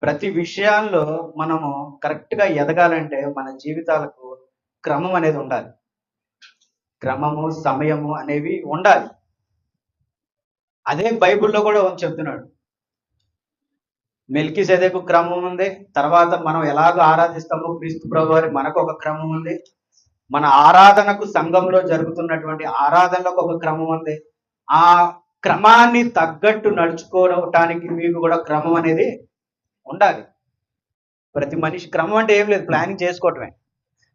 ప్రతి విషయాల్లో మనము కరెక్ట్‌గా ఎదగాలంటే మన జీవితాలకు క్రమం అనేది ఉండాలి. క్రమము, సమయము అనేవి ఉండాలి. అదే బైబిల్‌లో కూడా చెప్తున్నాడు. మెల్కీసెదెకు క్రమం ఉంది. తర్వాత మనం ఎలాగో ఆరాధిస్తామో క్రీస్తు ప్రభువారి మనకు ఒక క్రమం ఉంది. మన ఆరాధనకు సంఘంలో జరుగుతున్నటువంటి ఆరాధనలకు ఒక క్రమం ఉంది. ఆ క్రమాన్ని తగ్గట్టు నడుచుకోవటానికి మీకు కూడా క్రమం అనేది ఉండాలి. ప్రతి మనిషి క్రమం అంటే ఏం లేదు, ప్లానింగ్ చేసుకోవటమే.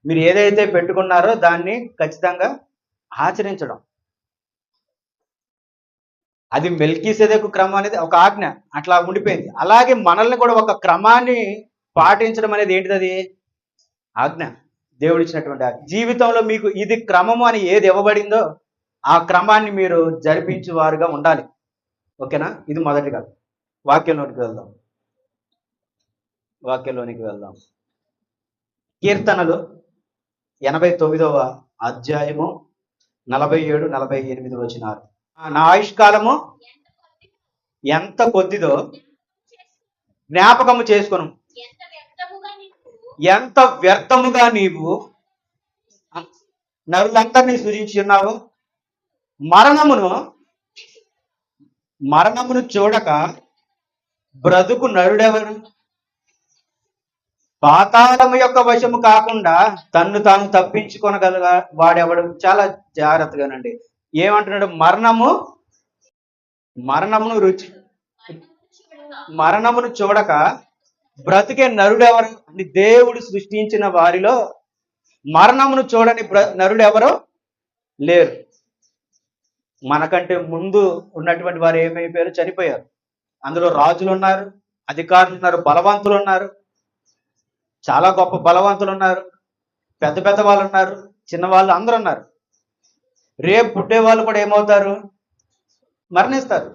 మీరు ఏదైతే పెట్టుకున్నారో దాన్ని ఖచ్చితంగా ఆచరించడం. అది మెల్కీసెదెకు క్రమం అనేది ఒక ఆజ్ఞ అట్లా ఉండిపోయింది. అలాగే మనల్ని కూడా ఒక క్రమాన్ని పాటించడం అనేది ఏంటిది? అది ఆజ్ఞ, దేవుడు ఇచ్చినటువంటి ఆజ్ఞ. జీవితంలో మీకు ఇది క్రమము అని ఏది ఇవ్వబడిందో ఆ క్రమాన్ని మీరు జరిపించే వారుగా ఉండాలి. ఓకేనా? ఇది మొదటిగా. వాక్యంలోనికి వెళ్దాం. కీర్తనలు 89వ అధ్యాయము 47, 48 వచనాలు. నా ఆయుష్కాలము ఎంత కొద్దిదో జ్ఞాపకము చేసుకొను. ఎంత వ్యర్థముగా నీవు నరులందరినీ సృజించి ఉన్నావు. మరణమును చూడక బ్రతుకు నరుడెవరు? పాతాళము యొక్క వశము కాకుండా తన్ను తాను తప్పించుకొనగల వాడెవడు? చాలా జాగ్రత్తగానండి. ఏమంటున్నాడు? మరణమును చూడక బ్రతికే నరుడెవరు అని దేవుడు సృష్టించిన వారిలో మరణమును చూడని నరుడెవరో లేరు. మనకంటే ముందు ఉన్నటువంటి వారు ఏమైపోయారు? చనిపోయారు. అందులో రాజులు ఉన్నారు, అధికారులు ఉన్నారు, బలవంతులు ఉన్నారు, చాలా గొప్ప బలవంతులు ఉన్నారు, పెద్ద పెద్ద వాళ్ళు ఉన్నారు, చిన్నవాళ్ళు అందరూ ఉన్నారు. రేపు పుట్టే వాళ్ళు కూడా ఏమవుతారు? మరణిస్తారు.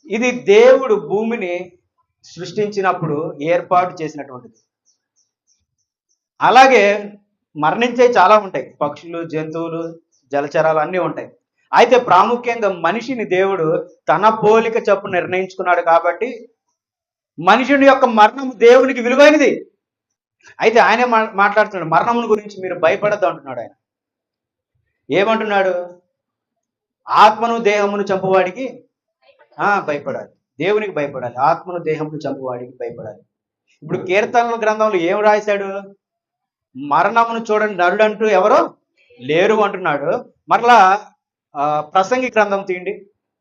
ఇది దేవుడు భూమిని సృష్టించినప్పుడు ఏర్పాటు చేసినటువంటిది. అలాగే మరణించే చాలా ఉంటాయి, పక్షులు, జంతువులు, జలచరాలు అన్నీ ఉంటాయి. అయితే ప్రాముఖ్యంగా మనిషిని దేవుడు తన పోలిక చొప్పున నిర్ణయించుకున్నాడు కాబట్టి మనుషుని యొక్క మరణం దేవునికి విలువైనది. అయితే ఆయనే మాట్లాడుతున్నాడు, మరణముల గురించి మీరు భయపడద్దు అంటున్నాడు. ఆయన ఏమంటున్నాడు? ఆత్మను దేహమును చంపువాడికి భయపడాలి, దేవునికి భయపడాలి. ఆత్మను దేహమును చంపువాడికి భయపడాలి. ఇప్పుడు కీర్తనల గ్రంథంలో ఏం రాశాడు? మరణమును చూడండి నరుడంటూ ఎవరో లేరు అంటున్నాడు. మరలా ప్రసంగి గ్రంథం తీయండి,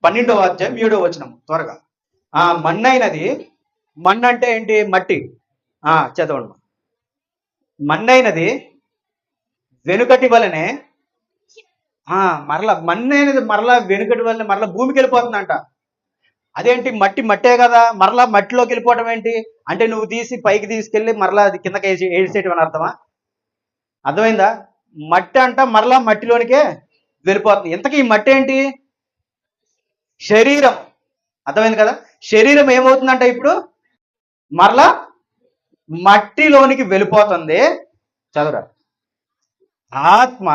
12వ అధ్యాయం 7వ వచనం త్వరగా. మన్నైనది, మన్ను అంటే ఏంటి? మట్టి. చదవండి. మన్నైనది వెనుకటి వలనే మన్నైనది మరలా వెనుకటి వలనే మరలా భూమికి వెళ్ళిపోతుందంట. అదేంటి? మట్టే కదా, మరలా మట్టిలోకి వెళ్ళిపోవటం ఏంటి అంటే నువ్వు తీసి పైకి తీసుకెళ్ళి మరలా అది కిందకి వేసేయటం అని అర్థమా? అర్థమైందా? మట్టి అంట మరలా మట్టిలోనికే వెళ్ళిపోతుంది. ఇంతకీ ఈ మట్టి ఏంటి? శరీరం. అర్థమైంది కదా? శరీరం ఏమవుతుందంట ఇప్పుడు? మరలా మట్టిలోనికి వెళ్ళిపోతుంది. చదువురా. ఆత్మ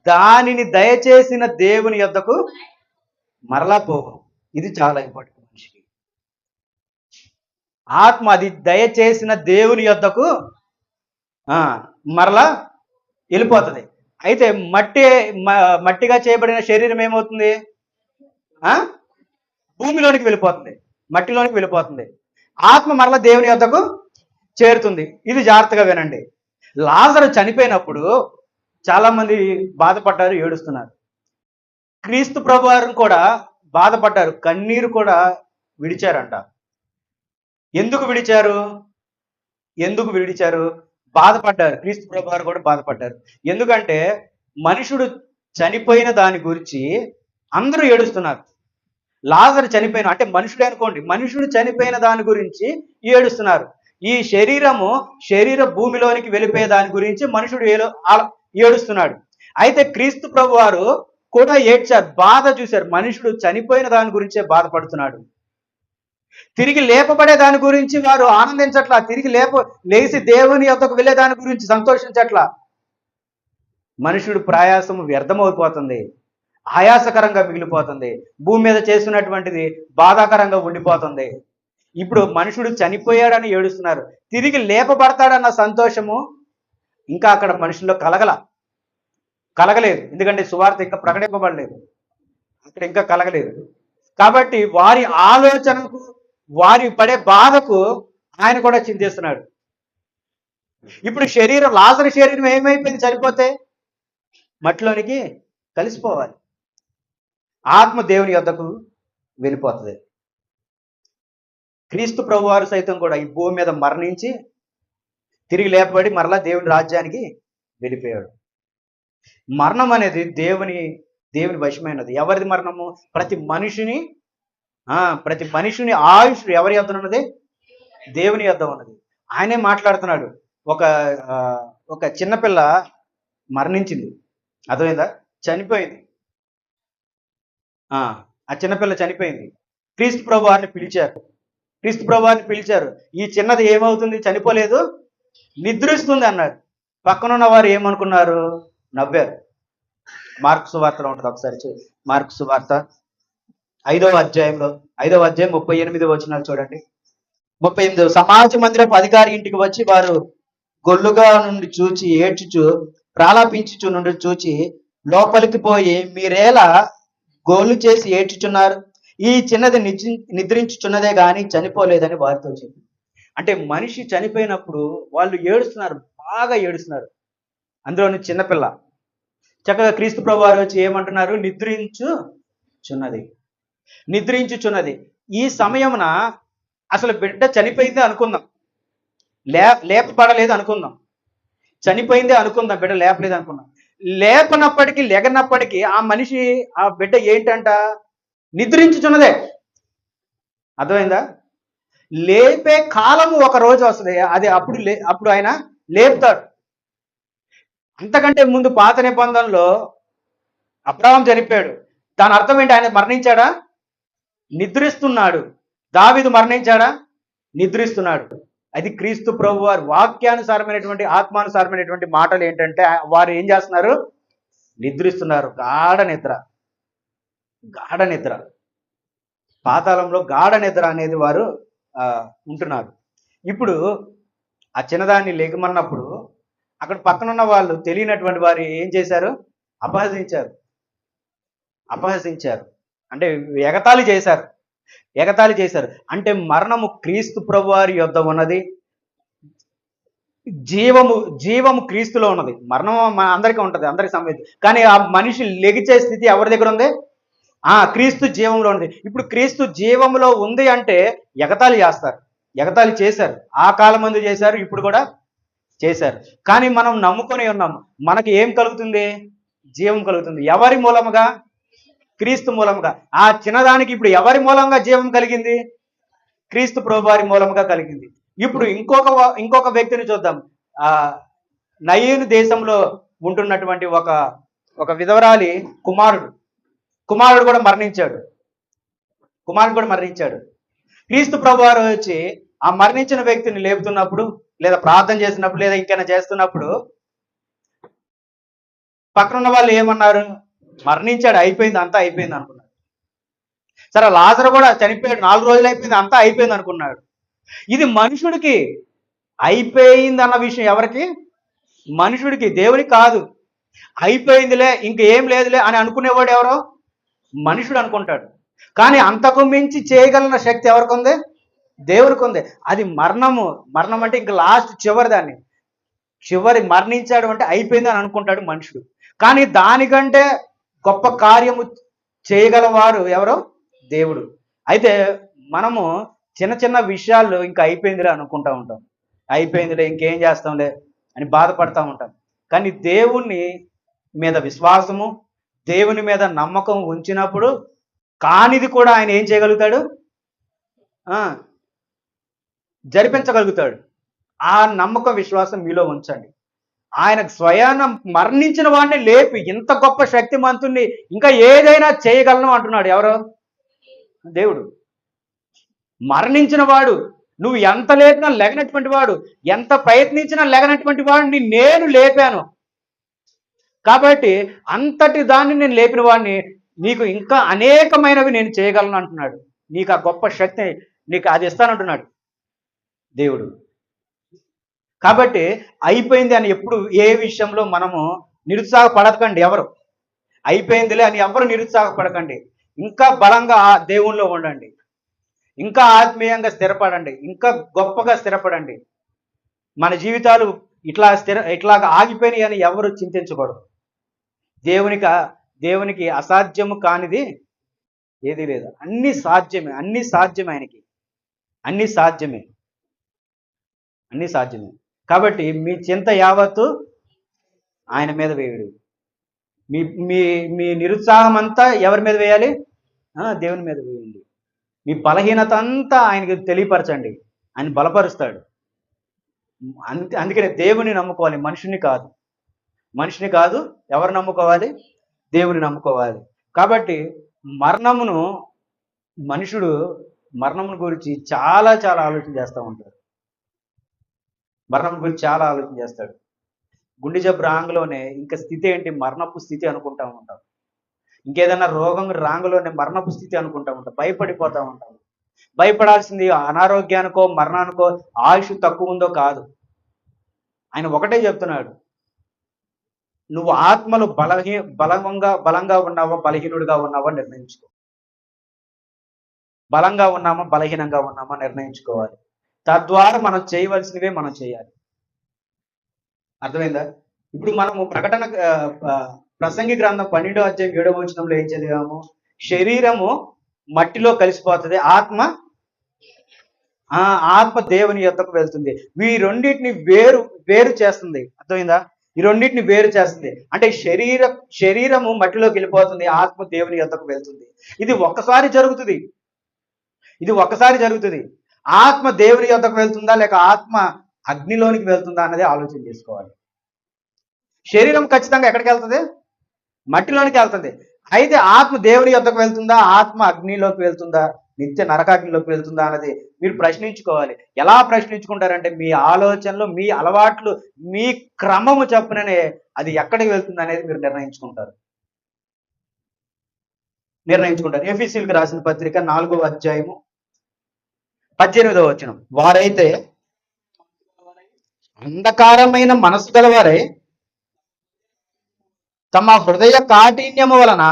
దానిని దయచేసిన దేవుని యొద్దకు మరలా పోవు. ఇది చాలా ఇంపార్టెంట్. మనిషికి ఆత్మ అది దయచేసిన దేవుని యొద్దకు మరలా వెళ్ళిపోతుంది. అయితే మట్టిగా చేయబడిన శరీరం ఏమవుతుంది? భూమిలోనికి వెళ్ళిపోతుంది, మట్టిలోనికి వెళ్ళిపోతుంది. ఆత్మ మరలా దేవుని యొద్దకు చేరుతుంది. ఇది జాగ్రత్తగా వినండి. లాజరు చనిపోయినప్పుడు చాలా మంది బాధపడ్డారు, ఏడుస్తున్నారు. క్రీస్తు ప్రభువారు కూడా బాధపడ్డారు, కన్నీరు కూడా విడిచారంట. ఎందుకు విడిచారు? బాధపడ్డారు. క్రీస్తు ప్రభువారు కూడా బాధపడ్డారు. ఎందుకంటే మనుషుడు చనిపోయిన దాని గురించి అందరూ ఏడుస్తున్నారు. లాజరు చనిపోయిన అంటే మనుషుడే అనుకోండి, మనుషుడు చనిపోయిన దాని గురించి ఏడుస్తున్నారు. ఈ శరీర భూమిలోనికి వెళ్ళిపోయే దాని గురించి మనుషుడు ఏడుస్తున్నాడు. అయితే క్రీస్తు ప్రభువారు కూడా ఏడ్చారు, బాధ చూశారు. మనుషుడు చనిపోయిన దాని గురించే బాధపడుతున్నాడు. తిరిగి లేపబడే దాని గురించి వారు ఆనందించట్లా. తిరిగి లేచి దేవుని యొద్దకు వెళ్ళే దాని గురించి సంతోషించట్లా. మనుషుడు ప్రయాసము వ్యర్థమైపోతుంది, ఆయాసకరంగా మిగిలిపోతుంది. భూమి మీద చేస్తున్నటువంటిది బాధాకరంగా ఉండిపోతుంది. ఇప్పుడు మనుషుడు చనిపోయాడని ఏడుస్తున్నారు, తిరిగి లేపబడతాడన్న సంతోషము ఇంకా అక్కడ మనుషుల్లో కలగలేదు. ఎందుకంటే సువార్త ఇంకా ప్రకటింపబడలేదు, అక్కడ ఇంకా కలగలేదు. కాబట్టి వారి ఆలోచనకు, వారి పడే బాధకు ఆయన కూడా చింతిస్తున్నాడు. ఇప్పుడు లాజరు శరీరం ఏమైపోయింది? చనిపోతే మట్టిలోనికి కలిసిపోవాలి, ఆత్మ దేవుని యొద్దకు వెళ్ళిపోతుంది. క్రీస్తు ప్రభువారు సైతం కూడా ఈ భూమి మీద మరణించి తిరిగి లేపబడి మరలా దేవుని రాజ్యానికి వెళ్ళిపోయాడు. మరణం అనేది దేవుని వశమైనది. ఎవరిది మరణము? ప్రతి మనిషిని ఆయుష్ ఎవరి యొద్ద ఉన్నది? దేవుని యొద్ద ఉన్నది. ఆయనే మాట్లాడుతున్నాడు. ఒక చిన్నపిల్ల మరణించింది, అర్థమైందా? చనిపోయింది. ఆ చిన్నపిల్ల చనిపోయింది. క్రీస్తు ప్రభువారిని పిలిచారు. ఈ చిన్నది ఏమవుతుంది? చనిపోలేదు, నిద్రిస్తుంది అన్నాడు. పక్కనున్న వారు ఏమనుకున్నారు? నవ్వారు. మార్కు సువార్తలో ఉంటుంది, ఒకసారి మార్కు సువార్త 5వ అధ్యాయం 38 వచనాలు చూడండి. 38. సమాజ మందిరపు అధికారి ఇంటికి వచ్చి వారు గొల్లుగా నుండి చూచి ఏడ్చుచు ప్రాలాపించుచు నుండి చూచి లోపలికి పోయి, మీరేలా గోలు చేసి ఏడ్చుచున్నారు? ఈ చిన్నది నిద్రించుచున్నదే గాని చనిపోలేదని వారితో చెప్పి. అంటే మనిషి చనిపోయినప్పుడు వాళ్ళు ఏడుస్తున్నారు, బాగా ఏడుస్తున్నారు. అందులోని చిన్నపిల్ల. చక్కగా క్రీస్తు ప్రభువారు వచ్చి ఏమంటున్నారు? నిద్రించుచున్నది. ఈ సమయమున అసలు బిడ్డ చనిపోయిందే అనుకుందాం, లేపబడలేదు అనుకుందాం, చనిపోయిందే అనుకుందాం, బిడ్డ లేపలేదు అనుకుందాం. లెగనప్పటికీ ఆ బిడ్డ ఏంటంట? నిద్రించుచున్నదే. అర్థమైందా? లేపే కాలము ఒక రోజు వస్తుంది, అది అప్పుడు ఆయన లేపుతాడు. అంతకంటే ముందు పాత నిబంధనలో అబ్రహాం చనిపోయాడు. దాని అర్థం ఏంటి? ఆయన మరణించాడా? నిద్రిస్తున్నాడు. దావీదు మరణించాడా? నిద్రిస్తున్నాడు. అది క్రీస్తు ప్రభు వారు వాక్యానుసారమైనటువంటి ఆత్మానుసారమైనటువంటి మాటలు ఏంటంటే, వారు ఏం చేస్తున్నారు? నిద్రిస్తున్నారు. గాఢ నిద్ర, పాతాళంలో గాఢ నిద్ర అనేది వారు ఉంటున్నారు. ఇప్పుడు ఆ చిన్నదాన్ని లెగమన్నప్పుడు అక్కడ పక్కనున్న వాళ్ళు తెలియనటువంటి వారు ఏం చేశారు? అపహసించారు, అంటే ఎగతాళి చేశారు. అంటే మరణము క్రీస్తు ప్రభువారి యొద్ద ఉన్నది, జీవము క్రీస్తులో ఉన్నది. మరణం మన అందరికీ ఉంటుంది, అందరికి సంబంధించి. కానీ ఆ మనిషి లెగిచే స్థితి ఎవరి దగ్గర ఉంది? క్రీస్తు జీవంలో ఉంది. ఇప్పుడు క్రీస్తు జీవంలో ఉంది అంటే ఎగతాళి చేశారు. ఆ కాలం ముందు చేశారు, ఇప్పుడు కూడా చేశారు. కానీ మనం నమ్ముకొని ఉన్నాము. మనకి ఏం కలుగుతుంది? జీవం కలుగుతుంది. ఎవరి మూలముగా? క్రీస్తు మూలముగా. ఆ చిన్నదానికి ఇప్పుడు ఎవరి మూలంగా జీవం కలిగింది? క్రీస్తు ప్రభువారి మూలముగా కలిగింది. ఇప్పుడు ఇంకొక వ్యక్తిని చూద్దాం. నయీను దేశంలో ఉంటున్నటువంటి ఒక విధవరాలి కుమారుడు కూడా మరణించాడు. క్రీస్తు ప్రభువారు వచ్చి ఆ మరణించిన వ్యక్తిని లేపుతున్నప్పుడు, లేదా ప్రార్థన చేసినప్పుడు, లేదా ఇంకైనా చేస్తున్నప్పుడు పక్కనున్న వాళ్ళు ఏమన్నారు? మరణించాడు, అంతా అయిపోయింది అనుకున్నాడు. సరే, లాజరు కూడా చనిపోయాడు, 4 రోజులు అయిపోయింది, అంతా అయిపోయింది అనుకున్నాడు. ఇది మనుషుడికి అయిపోయింది అన్న విషయం ఎవరికి? మనుషుడికి, దేవునికి కాదు. అయిపోయిందిలే, ఇంకేం లేదులే అని అనుకునేవాడు ఎవరో? మనుషుడు అనుకుంటాడు. కానీ అంతకు మించి చేయగలిగిన శక్తి ఎవరికి ఉంది? దేవునికి ఉంది. అది మరణం అంటే ఇంకా లాస్ట్ చివరి మరణించాడు అంటే అయిపోయింది అని అనుకుంటాడు మనుషుడు. కానీ దానికంటే గొప్ప కార్యము చేయగలవారు ఎవరో? దేవుడు. అయితే మనము చిన్న విషయాల్లో ఇంకా అయిపోయిందిలే అనుకుంటా ఉంటాం, అయిపోయిందిలే ఇంకేం చేస్తాంలే అని బాధపడతా ఉంటాం. కానీ దేవుని మీద విశ్వాసము, దేవుని మీద నమ్మకం ఉంచినప్పుడు కానిది కూడా ఆయన ఏం చేయగలుగుతాడు? జరిపించగలుగుతాడు. ఆ నమ్మకం, విశ్వాసం మీలో ఉంచండి. ఆయన స్వయాన మరణించిన వాడిని లేపి ఇంత గొప్ప శక్తిమంతుణ్ణి ఇంకా ఏదైనా చేయగలను అంటున్నాడు. ఎవరు? దేవుడు. మరణించిన వాడు, నువ్వు ఎంత లేపినా లెగనటువంటి వాడు, ఎంత ప్రయత్నించినా లెగనటువంటి వాడిని నేను లేపాను. కాబట్టి అంతటి దాన్ని నేను లేపిన వాడిని నీకు ఇంకా అనేకమైనవి నేను చేయగలను అంటున్నాడు. నీకు ఆ గొప్ప శక్తి నీకు అది ఇస్తానంటున్నాడు దేవుడు. కాబట్టి అయిపోయింది అని ఎప్పుడు ఏ విషయంలో మనము నిరుత్సాహపడకండి ఎవరు. అయిపోయిందిలే అని ఎవరు నిరుత్సాహపడకండి. ఇంకా బలంగా ఆ దేవునిలో ఉండండి. ఇంకా ఆత్మీయంగా స్థిరపడండి. ఇంకా గొప్పగా స్థిరపడండి. మన జీవితాలు ఇట్లాగా ఆగిపోయినాయి అని ఎవరు చింతించకూడదు. దేవునికి అసాధ్యము కానిది ఏదీ లేదు. అన్ని సాధ్యమే. ఆయనకి అన్ని సాధ్యమే. కాబట్టి మీ చింత యావత్తు ఆయన మీద వేయుడు. మీ మీ మీ నిరుత్సాహం అంతా ఎవరి మీద వేయాలి? దేవుని మీద వేయండి. మీ బలహీనత అంతా ఆయనకి తెలియపరచండి. ఆయన బలపరుస్తాడు. అందుకనే దేవుని నమ్ముకోవాలి, మనిషిని కాదు. ఎవరు నమ్ముకోవాలి? దేవుని నమ్ముకోవాలి. కాబట్టి మనుషుడు మరణమును గురించి చాలా చాలా ఆలోచన చేస్తూ ఉంటాడు. మరణం గురించి చాలా ఆలోచన చేస్తాడు. గుండె జబ్బు రాంగలోనే ఇంకా స్థితి ఏంటి? మరణపు స్థితి అనుకుంటా ఉంటాం. ఇంకేదైనా రోగం రాంగలోనే మరణపు స్థితి అనుకుంటా ఉంటాం. భయపడిపోతూ ఉంటాం. భయపడాల్సింది అనారోగ్యానికో మరణానికో ఆయుష్ తక్కువ ఉందో కాదు. ఆయన ఒకటే చెప్తున్నాడు, నువ్వు ఆత్మలు బలంగా ఉన్నావా బలహీనుడిగా ఉన్నావా నిర్ణయించుకో. బలంగా ఉన్నామా బలహీనంగా ఉన్నామా నిర్ణయించుకోవాలి. తద్వారా మనం చేయవలసినవే మనం చేయాలి. అర్థమైందా? ఇప్పుడు మనము ప్రసంగి గ్రంథం 12వ అధ్యాయం 7వ వచనంలో ఏం చదివాము? శరీరము మట్టిలో కలిసిపోతుంది, ఆత్మ దేవుని యొద్దకు వెళ్తుంది. ఈ రెండింటిని వేరు చేస్తుంది. అర్థమైందా? ఈ రెండింటిని వేరు చేస్తుంది. అంటే శరీరము మట్టిలోకి వెళ్ళిపోతుంది, ఆత్మ దేవుని యొద్దకు వెళ్తుంది. ఇది ఒక్కసారి జరుగుతుంది. ఆత్మ దేవుని యొద్దకు వెళ్తుందా లేక ఆత్మ అగ్నిలోనికి వెళ్తుందా అన్నది ఆలోచన చేసుకోవాలి. శరీరం ఖచ్చితంగా ఎక్కడికి వెళ్తుంది? మట్టిలోనికి వెళ్తుంది. అయితే ఆత్మ దేవుని యొద్దకు వెళ్తుందా, ఆత్మ అగ్నిలోకి వెళ్తుందా, నిత్య నరకాగ్నిలోకి వెళ్తుందా అన్నది మీరు ప్రశ్నించుకోవాలి. ఎలా ప్రశ్నించుకుంటారంటే మీ ఆలోచనలు, మీ అలవాట్లు, మీ క్రమము చొప్పుననే అది ఎక్కడికి వెళ్తుంది అనేది మీరు నిర్ణయించుకుంటారు. ఎఫెసీయులకు రాసిన పత్రిక 4వ అధ్యాయము 18వ వచనం. వారైతే అంధకారమైన మనసు గలవారై తమ హృదయ కాఠిన్యము వలన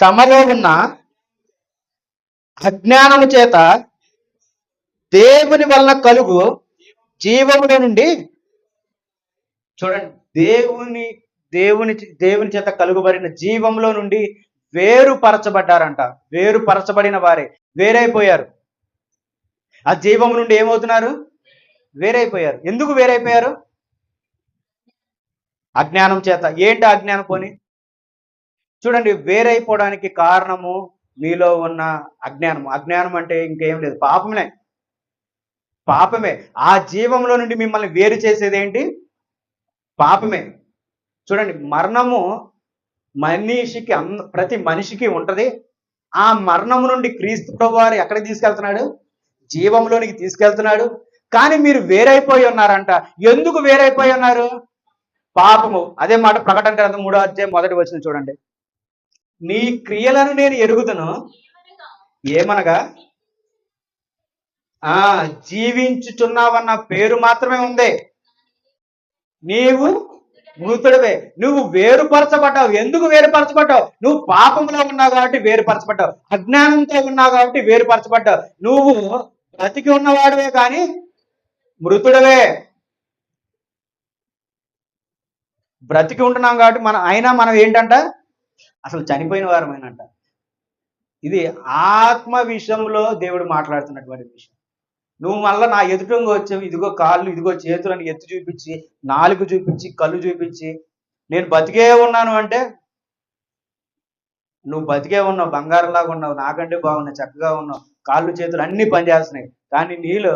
తమలో ఉన్న అజ్ఞానము చేత దేవుని వలన కలుగు జీవముల నుండి, చూడండి, దేవుని చేత కలుగుబడిన జీవంలో నుండి వేరుపరచబడ్డారంట. వేరుపరచబడిన వారే వేరైపోయారు. ఆ జీవం నుండి ఏమవుతున్నారు? వేరైపోయారు. ఎందుకు వేరైపోయారు? అజ్ఞానం చేత. ఏంటి అజ్ఞానం? పోని చూడండి, వేరైపోవడానికి కారణము మీలో ఉన్న అజ్ఞానం అంటే ఇంకేం లేదు, పాపమే. ఆ జీవంలో నుండి మిమ్మల్ని వేరు చేసేది ఏంటి? పాపమే. చూడండి, మరణము ప్రతి మనిషికి ఉంటది. ఆ మరణము నుండి క్రీస్తు ప్రభువారు ఎక్కడికి తీసుకెళ్తున్నాడు? జీవంలోనికి తీసుకెళ్తున్నాడు. కానీ మీరు వేరైపోయి ఉన్నారంట. ఎందుకు వేరైపోయి ఉన్నారు? పాపము. అదే మాట ప్రకటన గ్రంథం 3వ అధ్యాయం 1వ వచనం చూడండి. నీ క్రియలను నేను ఎరుగుదును, ఏమనగా జీవించుచున్నావన్న పేరు మాత్రమే ఉంది, నీవు మృతుడివే. నువ్వు వేరుపరచబడ్డావు. ఎందుకు వేరుపరచబడ్డావు? నువ్వు పాపంలో ఉన్నావు కాబట్టి వేరుపరచబడ్డావు. అజ్ఞానంతో ఉన్నావు కాబట్టి వేరుపరచబడ్డావు. నువ్వు బ్రతికి ఉన్నవాడివే కానీ మృతుడవే. బ్రతికి ఉంటున్నాం కాబట్టి మనం ఏంటంట? అసలు చనిపోయిన వారమేనంట. ఇది ఆత్మ విషయంలో దేవుడు మాట్లాడుతున్నటువంటి విషయం. నువ్వు మళ్ళీ నా ఎదుటంగా వచ్చావు, ఇదిగో కాళ్ళు, ఇదిగో చేతులను ఎత్తి చూపించి, నాలుగు చూపించి, కళ్ళు చూపించి నేను బతికే ఉన్నాను అంటే నువ్వు బతికే ఉన్నావు, బంగారంలాగా ఉన్నావు, నాకంటే బాగున్నావు, చక్కగా ఉన్నావు, కాళ్ళు చేతులు అన్ని పనిచేస్తున్నాయి. కానీ నీలో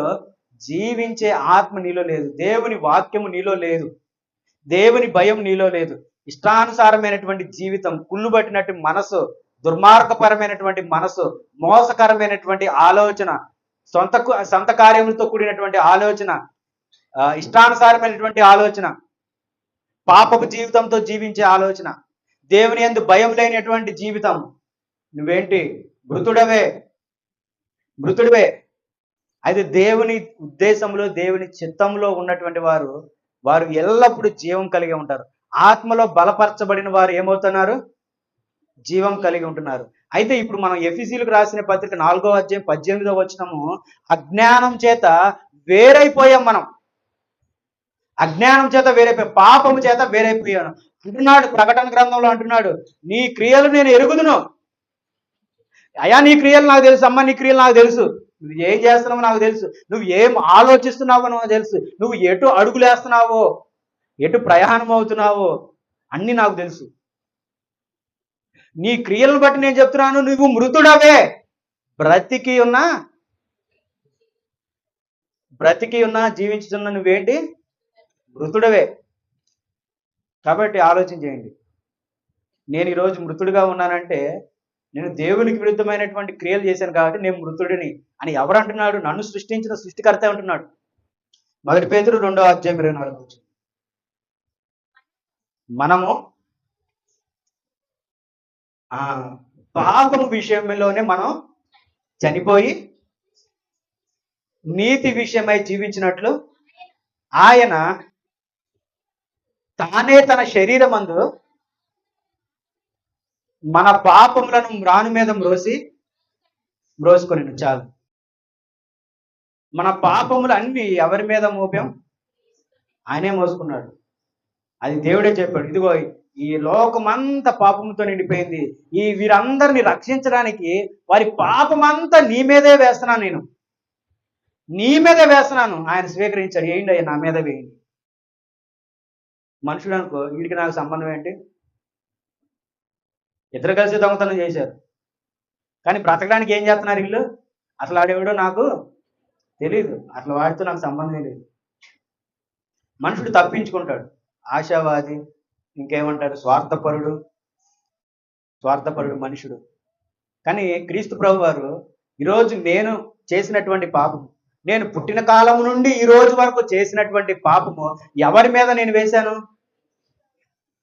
జీవించే ఆత్మ నీలో లేదు. దేవుని వాక్యము నీలో లేదు. దేవుని భయం నీలో లేదు. ఇష్టానుసారమైనటువంటి జీవితం, కుళ్ళు పట్టినట్టు మనసు, దుర్మార్గపరమైనటువంటి మనసు, మోసకరమైనటువంటి ఆలోచన, సొంత కార్యములతో కూడినటువంటి ఆలోచన, ఇష్టానుసారమైనటువంటి ఆలోచన, పాపపు జీవితంతో జీవించే ఆలోచన, దేవుని యందు భయం లేనటువంటి జీవితం. నువ్వేంటి? మృతుడవే. మృతుడివే. అయితే దేవుని ఉద్దేశంలో దేవుని చిత్తంలో ఉన్నటువంటి వారు వారు ఎల్లప్పుడూ జీవం కలిగి ఉంటారు. ఆత్మలో బలపరచబడిన వారు ఏమవుతున్నారు? జీవం కలిగి ఉంటున్నారు. అయితే ఇప్పుడు మనం ఎఫెసీయులకు రాసిన పత్రిక 4వ అధ్యాయం 18వ వచనము, అజ్ఞానం చేత వేరైపోయాం మనం. అజ్ఞానం చేత వేరైపోయాం, పాపము చేత వేరైపోయాను అంటున్నాడు. ప్రకటన గ్రంథంలో అంటున్నాడు, నీ క్రియలు నేను ఎరుగుదును. అయ్యా నీ క్రియలు నాకు తెలుసు, అమ్మ నీ క్రియలు నాకు తెలుసు, నువ్వు ఏం చేస్తున్నావో నాకు తెలుసు, నువ్వు ఏం ఆలోచిస్తున్నావో నాకు తెలుసు, నువ్వు ఎటు అడుగులేస్తున్నావో, ఎటు ప్రయాణం అవుతున్నావో అన్ని నాకు తెలుసు. నీ క్రియలను బట్టి నేను చెప్తున్నాను, నువ్వు మృతుడవే. బ్రతికి ఉన్నా జీవించుతున్నా నువ్వేంటి? మృతుడవే. కాబట్టి ఆలోచన చేయండి, నేను ఈరోజు మృతుడిగా ఉన్నానంటే నేను దేవునికి విరుద్ధమైనటువంటి క్రియలు చేశాను కాబట్టి నేను మృతుడిని అని ఎవరు అంటున్నాడు? నన్ను సృష్టించిన సృష్టికర్త అంటున్నాడు. 1 పేతురు 2వ అధ్యాయం 24. మనము పాపము విషయంలోనే మనం చనిపోయి నీతి విషయమై జీవించినట్లు ఆయన తానే తన శరీరమందు మన పాపములను మ్రాను మీద మ్రోసుకొని. చాలు. మన పాపములు అన్ని ఎవరి మీద మోపాం? ఆయనే మోసుకున్నాడు. అది దేవుడే చెప్పాడు, ఇదిగో ఈ లోకమంతా పాపంతో నిండిపోయింది, వీరందరిని రక్షించడానికి వారి పాపమంతా నీ మీదే వేస్తున్నాను, నేను నీ మీదే వేస్తున్నాను. ఆయన స్వీకరించాడు. ఏంటి అయ్యా నా మీద వేయండి. మనుషుడు అనుకో, వీడికి నాకు సంబంధం ఏంటి? ఇద్దరు కలిసి దొంగతనం చేశారు, కానీ బ్రతకడానికి ఏం చేస్తున్నారు వీళ్ళు? అసలు ఆడేవాడో నాకు తెలియదు, అసలు వాడితో నాకు సంబంధం లేదు. మనుషుడు తప్పించుకుంటాడు, ఆశావాది, ఇంకేమంటారు, స్వార్థపరుడు మనుషుడు. కానీ క్రీస్తు ప్రభు వారు ఈరోజు నేను చేసినటువంటి పాపము, నేను పుట్టిన కాలం నుండి ఈ రోజు వరకు చేసినటువంటి పాపము ఎవరి మీద నేను వేశాను?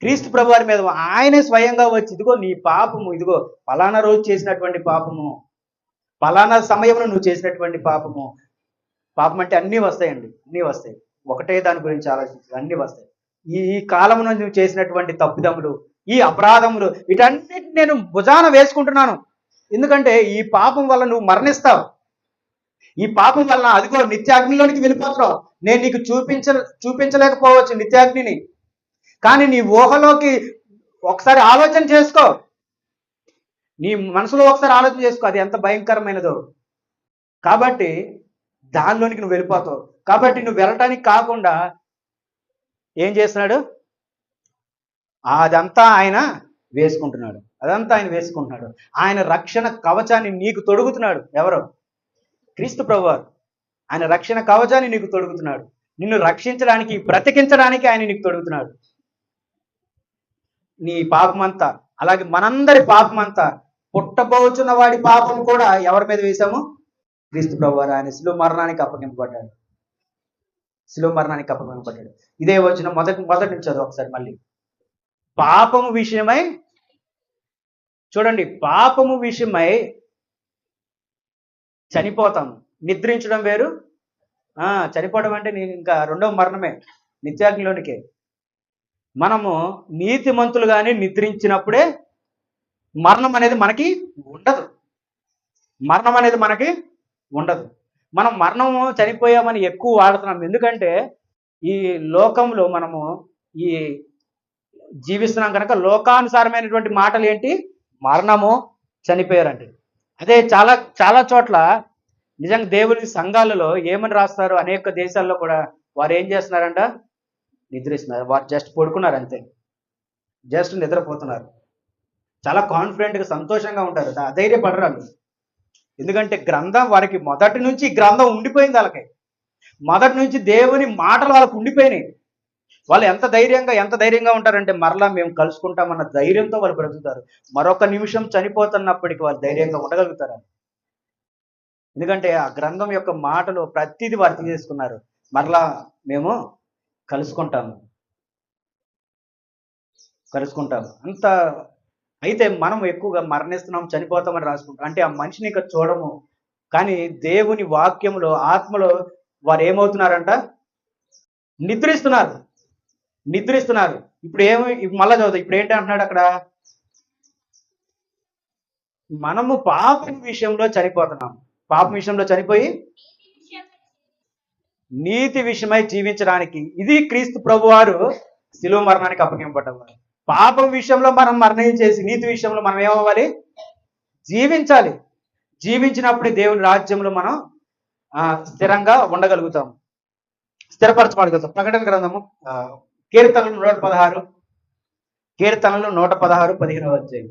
క్రీస్తు ప్రభు వారి మీద. ఆయనే స్వయంగా వచ్చి, ఇదిగో నీ పాపము, ఇదిగో పలానా రోజు చేసినటువంటి పాపము, పలానా సమయంలో నువ్వు చేసినటువంటి పాపము. పాపం అంటే అన్నీ వస్తాయండి, అన్నీ వస్తాయి. ఒకటే దాని గురించి ఆలోచించాలి, అన్నీ వస్తాయి. ఈ కాలమున నువ్వు చేసినటువంటి తప్పిదములు, ఈ అపరాధములు, వీటన్నిటిని నేను భుజాన వేసుకుంటున్నాను. ఎందుకంటే ఈ పాపం వల్ల నువ్వు మరణిస్తావు. ఈ పాపం వలన అదిగో నిత్యాగ్నిలోనికి వెళ్ళిపోతున్నావు. నేను నీకు చూపించలేకపోవచ్చు నిత్యాగ్నిని, కానీ నీ ఊహలోకి ఒకసారి ఆలోచన చేసుకో, నీ మనసులో ఒకసారి ఆలోచన చేసుకో, అది ఎంత భయంకరమైనదో. కాబట్టి దానిలోనికి నువ్వు వెళ్ళిపోతావు. కాబట్టి నువ్వు వెళ్ళటానికి కాకుండా ఏం చేస్తున్నాడు? అదంతా ఆయన వేసుకుంటున్నాడు. ఆయన రక్షణ కవచాన్ని నీకు తొడుగుతున్నాడు. ఎవరు? క్రీస్తు ప్రభువారు. ఆయన రక్షణ కవచాన్ని నీకు తొడుగుతున్నాడు. నిన్ను రక్షించడానికి, బ్రతికించడానికి ఆయన నీకు తొడుగుతున్నాడు. నీ పాపమంతా, అలాగే మనందరి పాపమంతా, పుట్టబోచున్న వాడి పాపం కూడా ఎవరి మీద వేశాము? క్రీస్తు ప్రభువారు. ఆయన శిలువ మరణానికి అప్పగింపబడ్డాడు. ఇదే వచ్చిన మొదటి నుంచి చదువు ఒకసారి మళ్ళీ. పాపము విషయమై చూడండి, పాపము విషయమై చనిపోతాము. నిద్రించడం వేరు, చనిపోవడం అంటే నేను ఇంకా రెండవ మరణమే, నిత్యాగ్నిలోనికే. మనము నీతిమంతులుగానే నిద్రించినప్పుడే మరణం అనేది మనకి ఉండదు. మనం మరణము చనిపోయామని ఎక్కువ వాడుతున్నాం. ఎందుకంటే ఈ లోకంలో మనము ఈ జీవిస్తున్నాం కనుక లోకానుసారమైనటువంటి మాటలు ఏంటి? మరణము, చనిపోయారంటే. అదే చాలా చాలా చోట్ల నిజంగా దేవుని సంఘాలలో ఏమని రాస్తారు? అనేక దేశాల్లో కూడా వారు ఏం చేస్తున్నారంట? నిద్రిస్తున్నారు. వారు జస్ట్ పడుకున్నారు అంతే, జస్ట్ నిద్రపోతున్నారు. చాలా కాన్ఫిడెంట్గా సంతోషంగా ఉంటారు, అధైర్యపడరాలు. ఎందుకంటే గ్రంథం వారికి మొదటి నుంచి గ్రంథం ఉండిపోయింది. వాళ్ళకి మొదటి నుంచి దేవుని మాటలు వాళ్ళకు ఉండిపోయినాయి. వాళ్ళు ఎంత ధైర్యంగా ఉంటారంటే మరలా మేము కలుసుకుంటామన్న ధైర్యంతో వాళ్ళు బ్రతుకుతారు. మరొక నిమిషం చనిపోతున్నప్పటికీ వాళ్ళు ధైర్యంగా ఉండగలుగుతారు. ఎందుకంటే ఆ గ్రంథం యొక్క మాటలు ప్రతిదీ వారు తీసేసుకున్నారు. మరలా మేము కలుసుకుంటాము అంత. అయితే మనం ఎక్కువగా మరణిస్తున్నాం, చనిపోతామని రాసుకుంటాం. అంటే ఆ మనిషిని ఇక చూడము, కానీ దేవుని వాక్యములో ఆత్మలో వారు ఏమవుతున్నారంట? నిద్రిస్తున్నారు. నిద్రిస్తున్నారు. ఇప్పుడు మళ్ళా చదువుతాం. ఇప్పుడు ఏంటి అంటున్నాడు అక్కడ? మనము పాపం విషయంలో చనిపోతున్నాం. పాపం విషయంలో చనిపోయి నీతి విషయమై జీవించడానికి, ఇది క్రీస్తు ప్రభువారు శిలువ మరణానికి అప్పగింపబడ్డవారు. పాపం విషయంలో మనం మరణం చేసి నీతి విషయంలో మనం ఏమవ్వాలి? జీవించాలి. జీవించినప్పుడు దేవుని రాజ్యంలో మనం స్థిరంగా ఉండగలుగుతాం, స్థిరపరచబడగలుగుతాం. ప్రకటన గ్రంథము కీర్తనలు 116, కీర్తనలు 116, 15వ అధ్యాయం.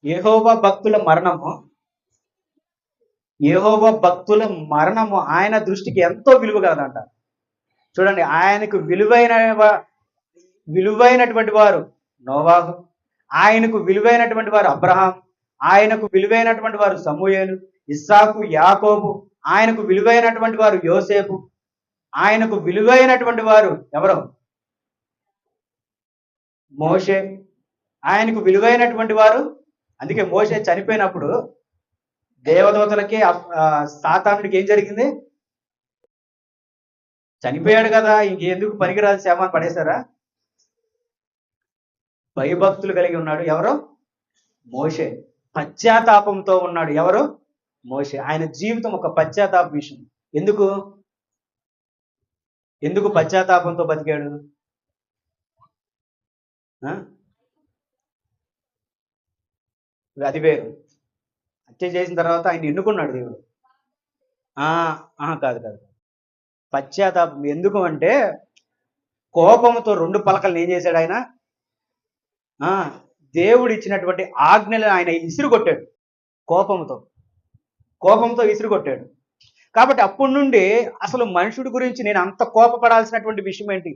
యెహోవా భక్తుల మరణము, యెహోవా భక్తుల మరణము ఆయన దృష్టికి ఎంతో విలువ కలదంట. చూడండి, ఆయనకు విలువైనటువంటి వారు నోవాహు, ఆయనకు విలువైనటువంటి వారు అబ్రహాం, ఆయనకు విలువైనటువంటి వారు సమూయేలు, ఇస్సాకు, యాకోబు, ఆయనకు విలువైనటువంటి వారు యోసేపు, ఆయనకు విలువైనటువంటి వారు ఎవరు? మోషే, ఆయనకు విలువైనటువంటి వారు. అందుకే మోషే చనిపోయినప్పుడు దేవదూతలకి సాతానుడికి ఏం జరిగింది? చనిపోయాడు కదా, ఇంకెందుకు పనికిరాదు శవాన్ని పడేశారా? భయభక్తులు కలిగి ఉన్నాడు. ఎవరు? మోషే. పశ్చాత్తాపంతో ఉన్నాడు. ఎవరు? మోషే. ఆయన జీవితం ఒక పశ్చాత్తాప విషయం. ఎందుకు పశ్చాత్తాపంతో బతికాడు? అది వేరు. హత్య చేసిన తర్వాత ఆయన ఎన్నుకున్నాడు దేవుడు. కాదు. పశ్చాత్తాపం ఎందుకు అంటే, కోపంతో 2 పలకలను ఏం చేశాడు ఆయన? దేవుడు ఇచ్చినటువంటి ఆజ్ఞలను ఆయన ఇసురుకొట్టాడు. కోపంతో ఇసురుకొట్టాడు. కాబట్టి అప్పటి నుండి అసలు మనుషుడి గురించి నేను అంత కోపపడాల్సినటువంటి విషయం ఏంటి?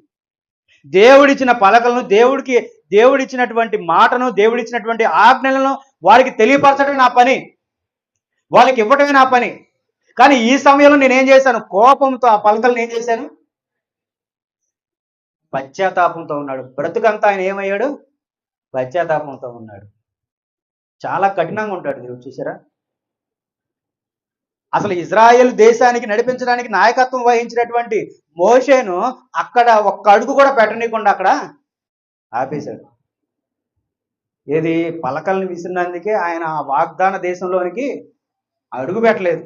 దేవుడిచ్చిన పలకలను, దేవుడిచ్చినటువంటి మాటను, దేవుడిచ్చినటువంటి ఆజ్ఞలను వారికి తెలియపరచడమే నా పని, వాళ్ళకి ఇవ్వటమే నా పని. కానీ ఈ సమయంలో నేనేం చేశాను? కోపంతో ఆ పలకలను ఏం చేశాను? పశ్చాత్తాపంతో ఉన్నాడు. బ్రతుకంతా ఆయన ఏమయ్యాడు? పశ్చాత్తాపంతో ఉన్నాడు. చాలా కఠినంగా ఉంటాడు దేవుడు. చూసారా? అసలు ఇజ్రాయెల్ దేశానికి నడిపించడానికి నాయకత్వం వహించినటువంటి మోషేను అక్కడ ఒక్క అడుగు కూడా పెట్టనీయకుండా అక్కడ ఆపేశాడు. ఏది? పలకల్ని విసిరినందుకే ఆయన ఆ వాగ్దాన దేశంలోనికి అడుగు పెట్టలేదు.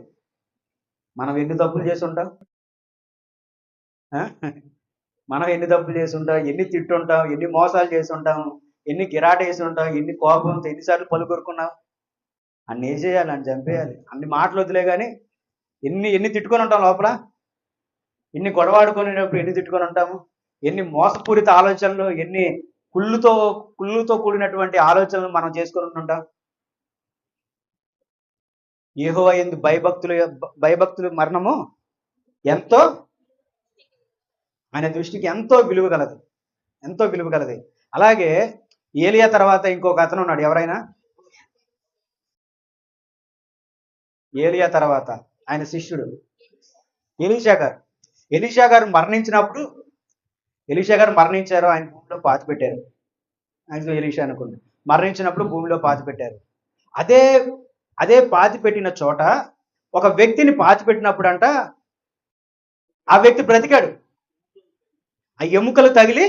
మనం ఎన్ని తప్పులు చేసి ఉంటాం? ఎన్ని తిట్టుంటాం, ఎన్ని మోసాలు చేసి ఉంటాం, ఎన్ని గిరాట వేసి ఉంటాం, ఎన్ని కోపంతో ఎన్నిసార్లు పలుకొరుకున్నాం. అన్ని ఏం చేయాలి? అని చంపేయాలి. అన్ని మాటలు వదిలే కానీ ఎన్ని తిట్టుకొని ఉంటాం లోపల, ఎన్ని గొడవాడుకునేటప్పుడు ఎన్ని తిట్టుకొని ఉంటాము, ఎన్ని మోసపూరిత ఆలోచనలు, ఎన్ని కుళ్ళుతో కూడినటువంటి ఆలోచనలు మనం చేసుకొని ఉంటాం. యెహోవా యందు భయభక్తులు మరణము ఎంతో ఆయన దృష్టికి ఎంతో విలువ గలది. అలాగే ఏలియా తర్వాత ఇంకొక అతను ఉన్నాడు. ఎవరైనా? ఏలియా తర్వాత ఆయన శిష్యుడు ఎలీషా గారు మరణించినప్పుడు, ఆయన భూమిలో పాతిపెట్టారు. ఆయన ఎలీషా అనుకోండి, మరణించినప్పుడు భూమిలో పాతిపెట్టారు. అదే పాతిపెట్టిన చోట ఒక వ్యక్తిని పాతిపెట్టినప్పుడు అంట ఆ వ్యక్తి బ్రతికాడు. ఆ ఎముకలు తగిలి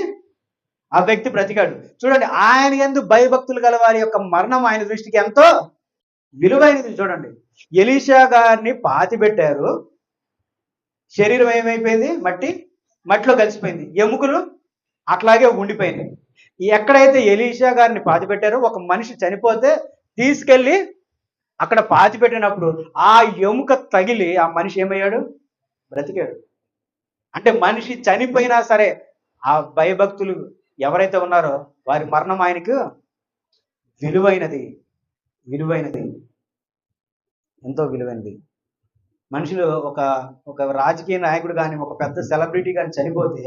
ఆ వ్యక్తి బ్రతికాడు. చూడండి, ఆయన యందు భయభక్తులు గల వారి యొక్క మరణం ఆయన దృష్టికి ఎంతో విలువైనది. చూడండి, ఎలీషా గారిని పాతిపెట్టారు. శరీరం ఏమైపోయింది? మట్టిలో కలిసిపోయింది. ఎముకలు అట్లాగే ఉండిపోయినాయి. ఎక్కడైతే ఎలీషా గారిని పాతిపెట్టారో ఒక మనిషి చనిపోతే తీసుకెళ్ళి అక్కడ పాతిపెట్టినప్పుడు ఆ ఎముక తగిలి ఆ మనిషి ఏమయ్యాడు? బ్రతికాడు. అంటే మనిషి చనిపోయినా సరే ఆ భయభక్తులు ఎవరైతే ఉన్నారో వారి మరణం ఆయనకు విలువైనది, ఎంతో విలువైనది. మనుషులు ఒక రాజకీయ నాయకుడు కానీ, ఒక పెద్ద సెలబ్రిటీ కానీ చనిపోతే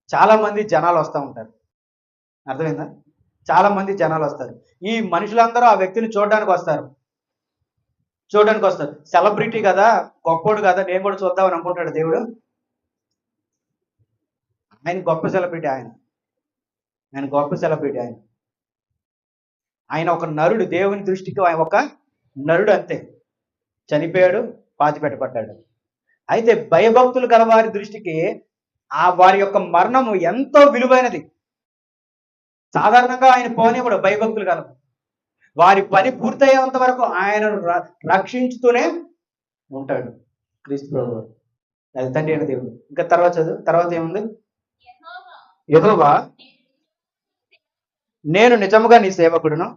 చాలా మంది జనాలు వస్తూ ఉంటారు. అర్థమైందా? చాలా మంది జనాలు వస్తారు. ఈ మనుషులందరూ ఆ వ్యక్తిని చూడడానికి వస్తారు. సెలబ్రిటీ కదా, గొప్పోడు కదా, నేను కూడా చూద్దామని అనుకుంటాడు దేవుడు. ఆయన గొప్ప సెలబ్రిటీ. ఆయన గొప్ప సెలబ్రిటీ. ఆయన ఒక నరుడు, దేవుని దృష్టికి ఆయన ఒక నరుడు అంతే. చనిపోయాడు, పాతిపెట్టబడ్డాడు. అయితే భయభక్తులు గల వారి దృష్టికి వారి యొక్క మరణము ఎంతో విలువైనది. సాధారణంగా ఆయన పోనివ్వడు భయభక్తులు గల వారి పని పూర్తయ్యేంత వరకు ఆయన రక్షించుతూనే ఉంటాడు క్రీస్తు ప్రభువు. అది తండ్రి అయిన దేవుడు. ఇంకా తర్వాత చదువు, తర్వాత ఏముంది? యెహోవా నేను నిజముగా నీ సేవకుడును.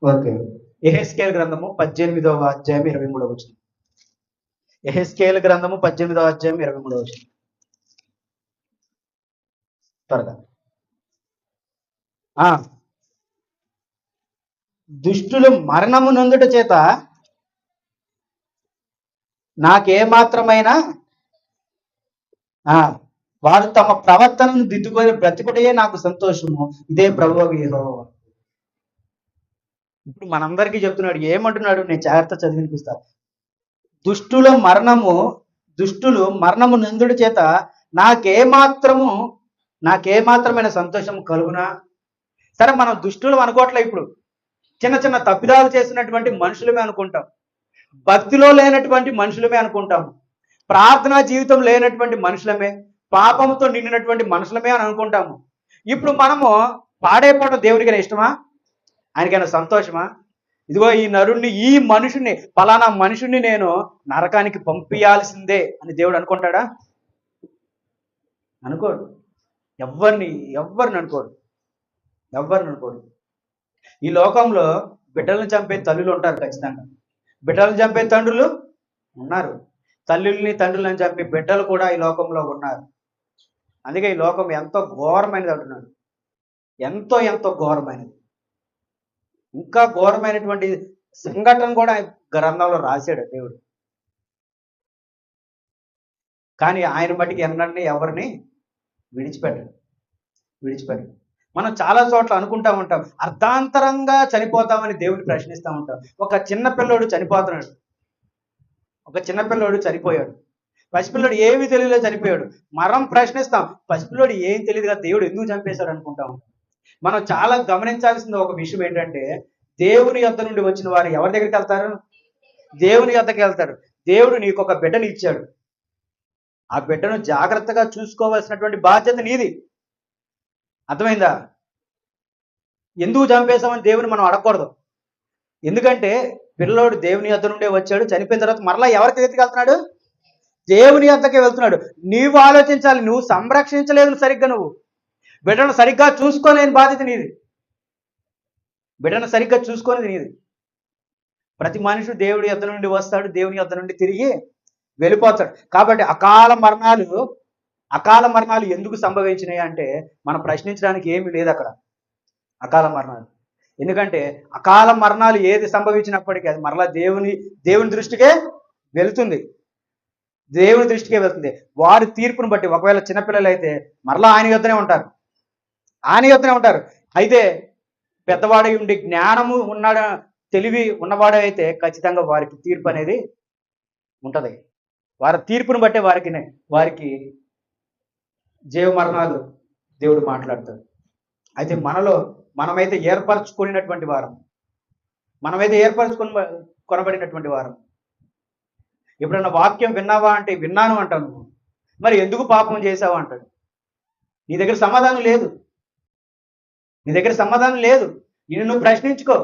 ఓకే. యెహెజ్కేలు గ్రంథము 18వ అధ్యాయం 23వ వచనం. యెహెజ్కేలు గ్రంథము 18వ అధ్యాయం 23వ వచనం. త్వరగా. దుష్టులు మరణము నొందుట చేత నాకేమాత్రమైనా వారు తమ ప్రవర్తనను దిద్దుకొని బ్రతికుటే నాకు సంతోషము, ఇదే ప్రభువు యెహోవా. ఇప్పుడు మనందరికీ చెప్తున్నాడు, ఏమంటున్నాడు? నేను జాగ్రత్త చదివినిపిస్తా. దుష్టులు మరణము నందుడి చేత నాకేమాత్రమైన సంతోషం కలుగునా? సరే, మనం దుష్టులు అనుకోవట్లే. ఇప్పుడు చిన్న చిన్న తప్పిదాలు చేసినటువంటి మనుషులమే అనుకుంటాం, భక్తిలో లేనటువంటి మనుషులమే అనుకుంటాం, ప్రార్థనా జీవితం లేనటువంటి మనుషులమే, పాపంతో నిండినటువంటి మనుషులమే అని అనుకుంటాము. ఇప్పుడు మనము పాడైపోవడం దేవుడికైనా ఇష్టమా? ఆయనకైనా సంతోషమా? ఇదిగో ఈ నరుణ్ణి, ఈ మనుషుని, ఫలానా మనుషుణ్ణి నేను నరకానికి పంపించాల్సిందే అని దేవుడు అనుకుంటాడా? అనుకోడు. ఎవరిని అనుకోడు. ఈ లోకంలో బిడ్డలను చంపే తల్లులు ఉంటారు ఖచ్చితంగా, బిడ్డలను చంపే తండ్రులు ఉన్నారు, తల్లుల్ని తండ్రులను చంపే బిడ్డలు కూడా ఈ లోకంలో ఉన్నారు. అందుకే ఈ లోకం ఎంతో ఘోరమైనది అంటున్నాడు. ఎంతో ఘోరమైనది. ఇంకా ఘోరమైనటువంటి సంఘటన కూడా గ్రంథంలో రాశాడు దేవుడు. కానీ ఆయన మట్టికి ఎన్నన్నీ ఎవరిని విడిచిపెట్టడు. మనం చాలా చోట్ల అనుకుంటా ఉంటాం, అర్ధాంతరంగా చనిపోతామని దేవుడిని ప్రశ్నిస్తూ ఉంటాం. ఒక చిన్న పిల్లోడు చనిపోయాడు. పసిపిల్లోడు ఏమీ తెలియదో చనిపోయాడు. మరం ప్రశ్నిస్తాం, పసిపిల్లోడు ఏం తెలియదు కదా, దేవుడు ఎందుకు చంపేశాడు అనుకుంటాం. మనం చాలా గమనించాల్సిన ఒక విషయం ఏంటంటే, దేవుని యొద్ద నుండి వచ్చిన వారు ఎవరి దగ్గరికి వెళ్తారు? దేవుని యొద్దకి వెళ్తారు. దేవుడు నీకు ఒక బిడ్డని ఇచ్చాడు. ఆ బిడ్డను జాగ్రత్తగా చూసుకోవాల్సినటువంటి బాధ్యత నీది. అర్థమైందా? ఎందుకు చంపేశామని దేవుని మనం అడగకూడదు. ఎందుకంటే పిల్లోడు దేవుని యొద్ద నుండే వచ్చాడు, చనిపోయిన తర్వాత మరలా ఎవరికి దగ్గరికి వెళ్తున్నాడు? దేవుని యొద్దకే వెళ్తున్నాడు. నీవు ఆలోచించాలి, నువ్వు సంరక్షించలేదు సరిగ్గా, నువ్వు బిడ్డను సరిగ్గా చూసుకోలేని బాధ్యత నీది. ప్రతి మనిషి దేవుడి యొద్ద నుండి వస్తాడు, దేవుని యొద్ద నుండి తిరిగి వెళ్ళిపోతాడు. కాబట్టి అకాల మరణాలు ఎందుకు సంభవించినాయి అంటే మనం ప్రశ్నించడానికి ఏమీ లేదు అక్కడ. అకాల మరణాలు ఎందుకంటే అకాల మరణాలు ఏది సంభవించినప్పటికీ అది మరలా దేవుని దృష్టికే వెళుతుంది. వారి తీర్పును బట్టి ఒకవేళ చిన్నపిల్లలు అయితే మరలా ఆయన యొద్దనే ఉంటారు. అయితే పెద్దవాడై ఉండి జ్ఞానము తెలివి ఉన్నవాడు అయితే ఖచ్చితంగా వారికి తీర్పు అనేది ఉంటది. వారి తీర్పును బట్టే వారికి జీవ మరణాలు దేవుడు మాట్లాడతాడు. అయితే మనమైతే ఏర్పరచుకున్నటువంటి వారం, కొనబడినటువంటి వారం. ఎప్పుడన్నా వాక్యం విన్నావా అంటే విన్నాను అంటావు నువ్వు. మరి ఎందుకు పాపం చేసావు అంటాడు. నీ దగ్గర సమాధానం లేదు. నిన్ను నువ్వు ప్రశ్నించుకో.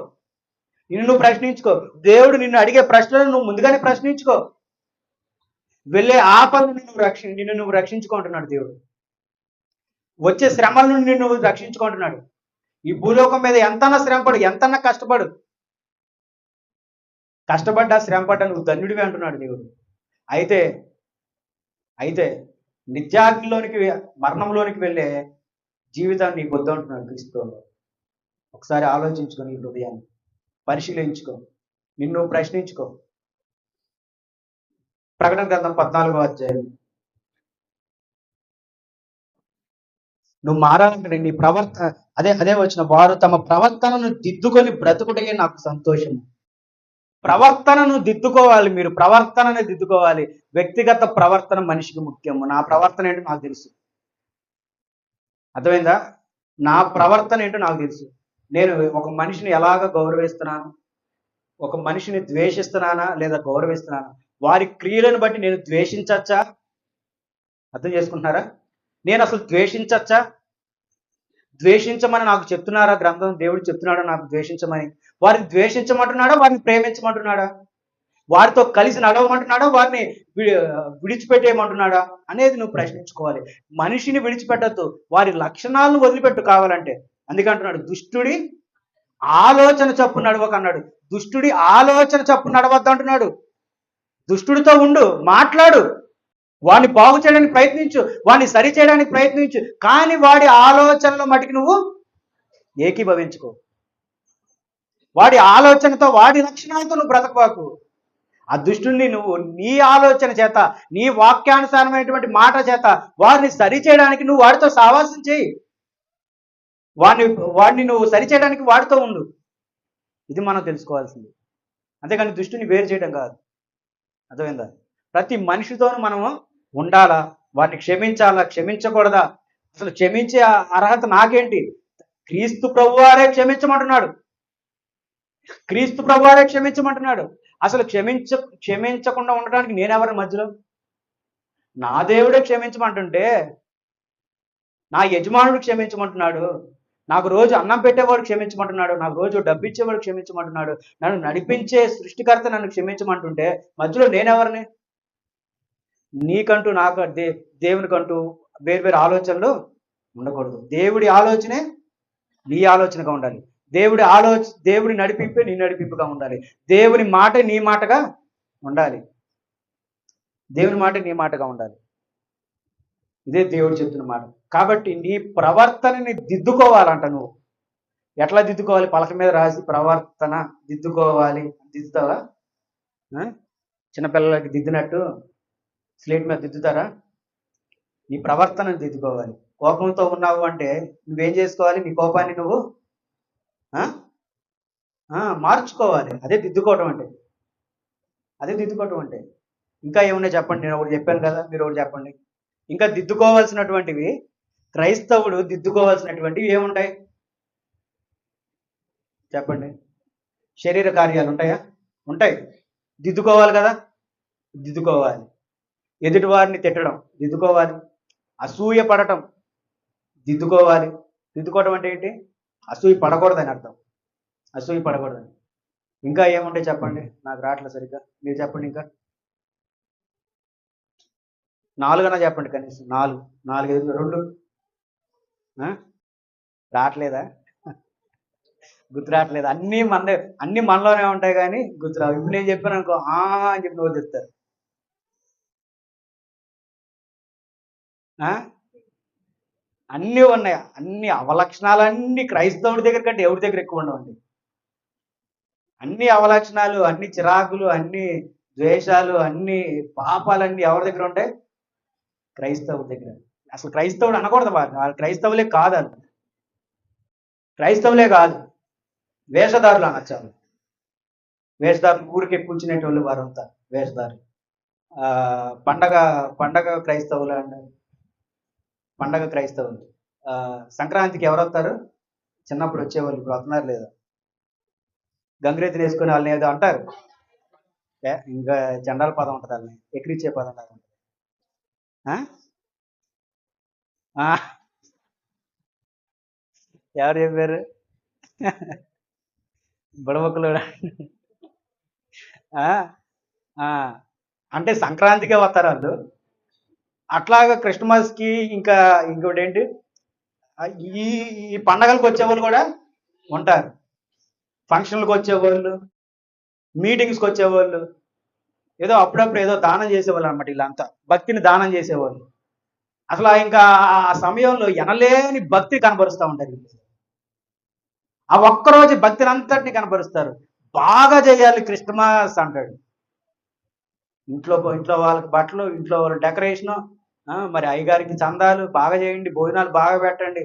దేవుడు నిన్ను అడిగే ప్రశ్నలను నువ్వు ముందుగానే ప్రశ్నించుకో. వెళ్ళే ఆపదను నిన్ను నువ్వు రక్షించుకుంటున్నాడు దేవుడు. వచ్చే శ్రమల నుండి నువ్వు రక్షించుకుంటున్నాడు. ఈ భూలోకం మీద ఎంతన్నా శ్రమపడు, ఎంతన్నా కష్టపడ్డా శ్రమపడ్డా నువ్వు ధన్యుడివి అంటున్నాడు దేవుడు. అయితే నిత్యాగ్నిలోనికి, మరణంలోనికి వెళ్ళే జీవితాన్ని నీకు వద్దు అంటున్నాడు క్రీస్తులో. ఒకసారి ఆలోచించుకొని ఈ హృదయాన్ని పరిశీలించుకో, నిన్ను ప్రశ్నించుకో. ప్రకటన గ్రంథం 14వ అధ్యాయం. నువ్వు మారాలంటే నీ అదే వచ్చిన వారు తమ ప్రవర్తనను దిద్దుకొని బ్రతుకుటే నాకు సంతోషం. ప్రవర్తనను దిద్దుకోవాలి. మీరు ప్రవర్తనని దిద్దుకోవాలి. వ్యక్తిగత ప్రవర్తన మనిషికి ముఖ్యము. నా ప్రవర్తన ఏంటో నాకు తెలుసు. అర్థమైందా? నా ప్రవర్తన ఏంటో నాకు తెలుసు. నేను ఒక మనిషిని ఎలాగ గౌరవిస్తున్నాను, ఒక మనిషిని ద్వేషిస్తున్నానా లేదా గౌరవిస్తున్నానా, వారి క్రియలను బట్టి నేను ద్వేషించచ్చా? అర్థం చేసుకుంటున్నారా? నేను అసలు ద్వేషించచ్చా? ద్వేషించమని నాకు చెప్తున్నారా గ్రంథం? దేవుడు చెప్తున్నాడా నాకు ద్వేషించమని? వారిని ద్వేషించమంటున్నాడా, వారిని ప్రేమించమంటున్నాడా? వారితో కలిసి నడవమంటున్నాడా, వారిని విడిచిపెట్టేయమంటున్నాడా అనేది నువ్వు ప్రశ్నించుకోవాలి. మనిషిని విడిచిపెట్టద్దు, వారి లక్షణాలను వదిలిపెట్టు కావాలంటే. అందుకంటున్నాడు దుష్టుడి ఆలోచన చప్పు నడవక అన్నాడు. దుష్టుడి ఆలోచన చప్పు నడవద్దు అంటున్నాడు. దుష్టుడితో ఉండు, మాట్లాడు, వాడిని బాగు చేయడానికి ప్రయత్నించు, వాడిని సరి చేయడానికి ప్రయత్నించు, కానీ వాడి ఆలోచనలో మటుకు నువ్వు ఏకీభవించుకో. వాడి ఆలోచనతో, వాడి లక్షణాలతో నువ్వు బ్రతకబాకు. ఆ దుష్టుని నువ్వు నీ ఆలోచన చేత, నీ వాక్యానుసారమైనటువంటి మాట చేత వారిని సరి చేయడానికి నువ్వు వాడితో సావాసం చేయి. వాడిని నువ్వు సరి చేయడానికి వాడితో ఉండు. ఇది మనం తెలుసుకోవాల్సింది. అంతేగాని దుష్టుని వేరు చేయడం కాదు. అర్థమైందా? ప్రతి మనిషితోనూ మనము ఉండాలా, వారిని క్షమించాలా, క్షమించకూడదా? అసలు క్షమించే అర్హత నాకేంటి? క్రీస్తు ప్రభువారే క్షమించమంటున్నాడు. క్రీస్తు ప్రభువారే క్షమించమంటున్నాడు. అసలు క్షమించకుండా ఉండడానికి నేనెవరి మధ్యలో? నా దేవుడే క్షమించమంటుంటే, నా యజమానుడు క్షమించమంటున్నాడు, నాకు రోజు అన్నం పెట్టేవాడు క్షమించమంటున్నాడు, నాకు రోజు డబ్బు ఇచ్చేవాడు క్షమించమంటున్నాడు, నన్ను నడిపించే సృష్టికర్త నన్ను క్షమించమంటుంటే మధ్యలో నేనెవరిని? నీకంటూ నాకు దేవునికంటూ వేరు వేరు ఆలోచనలు ఉండకూడదు. దేవుడి ఆలోచనే నీ ఆలోచనగా ఉండాలి. దేవుడి నడిపింపే నీ నడిపింపుగా ఉండాలి. దేవుని మాట నీ మాటగా ఉండాలి. దేవుని మాట నీ మాటగా ఉండాలి. ఇదే దేవుడు చెప్తున్న మాట. కాబట్టి నీ ప్రవర్తనని దిద్దుకోవాలంట. నువ్వు ఎట్లా దిద్దుకోవాలి? పలక మీద రాసి ప్రవర్తన దిద్దుకోవాలి. దిద్దుతావా? చిన్నపిల్లలకి దిద్దినట్టు స్లేట్ మీద దిద్దుతారా? నీ ప్రవర్తనను దిద్దుకోవాలి. కోపంతో ఉన్నావు అంటే నువ్వేం చేసుకోవాలి? నీ కోపాన్ని నువ్వు మార్చుకోవాలి. అదే దిద్దుకోవటం అంటే. అదే దిద్దుకోవటం అంటే. ఇంకా ఏమున్నాయి చెప్పండి. నేను ఒకటి చెప్పాను కదా, మీరు ఒకటి చెప్పండి. ఇంకా దిద్దుకోవాల్సినటువంటివి, క్రైస్తవుడు దిద్దుకోవాల్సినటువంటివి ఏముంటాయి చెప్పండి? శరీర కార్యాలు ఉంటాయా? ఉంటాయి. దిద్దుకోవాలి కదా, దిద్దుకోవాలి. ఎదుటి వారిని తిట్టడం దిద్దుకోవాలి. అసూయ పడటం దిద్దుకోవాలి. దిద్దుకోవడం అంటే ఏంటి? అసూయ పడకూడదని అర్థం. అసూయ పడకూడదని. ఇంకా ఏముంటాయి చెప్పండి? నాకు రావట్లేదు సరిగ్గా, మీరు చెప్పండి. ఇంకా 4 అన్నా చెప్పండి కనీసం. 4, 5, 2 రావట్లేదా? గుర్తు రావట్లేదు. అన్నీ మనలోనే ఉంటాయి కానీ గుర్తురావు. ఇప్పుడు నేను చెప్పాను అనుకో అని చెప్పి నువ్వు చెప్తారు. అన్నీ ఉన్నాయి. అన్ని అవలక్షణాలన్నీ క్రైస్తవుడి దగ్గర కంటే ఎవరి దగ్గర ఎక్కువ ఉండవండి. అన్ని అవలక్షణాలు, అన్ని చిరాకులు, అన్ని ద్వేషాలు, అన్ని పాపాలన్నీ ఎవరి దగ్గర ఉంటాయి? క్రైస్తవుడి దగ్గర. అసలు క్రైస్తవుడు అనకూడదు. వాళ్ళు క్రైస్తవులే కాదు. అది క్రైస్తవులే కాదు, వేషధారులు అనొచ్చారు. వేషధారులు ఊరికే కూర్చునేటోళ్ళు వారంతా వేషధారులు. పండగ క్రైస్తవులు అంటారు. పండగ క్రైస్తవులు. సంక్రాంతికి ఎవరు వస్తారు? చిన్నప్పుడు వచ్చేవాళ్ళు. ఇప్పుడు వస్తున్నారు లేదా? గంగిరెత్తులు వేసుకుని వాళ్ళని ఏదో అంటారు. ఇంకా చండాల పదం ఉంటుంది, వాళ్ళని ఎక్కిరిచ్చే పదం లాగా ఉంటుంది. ఎవరు చెప్పారు? బుడబొక్కలు. అంటే సంక్రాంతికే వస్తారు వాళ్ళు. అట్లాగా క్రిస్మస్కి ఇంకోటి ఏంటి, ఈ పండగలకు వచ్చేవాళ్ళు కూడా ఉంటారు. ఫంక్షన్లకు వచ్చేవాళ్ళు, మీటింగ్స్కి వచ్చేవాళ్ళు, ఏదో అప్పుడప్పుడు ఏదో దానం చేసేవాళ్ళు అనమాట. వీళ్ళంతా భక్తిని దానం చేసేవాళ్ళు. అసలు ఇంకా ఆ సమయంలో ఎనలేని భక్తి కనబరుస్తూ ఉంటారు. ఆ ఒక్కరోజు భక్తిని అంతటిని కనబరుస్తారు. బాగా చేయాలి క్రిస్మస్ అంటాడు. ఇంట్లో వాళ్ళకి బట్టలు, ఇంట్లో వాళ్ళ డెకరేషను, మరి అయ్యగారికి చందాలు బాగా చేయండి, భోజనాలు బాగా పెట్టండి,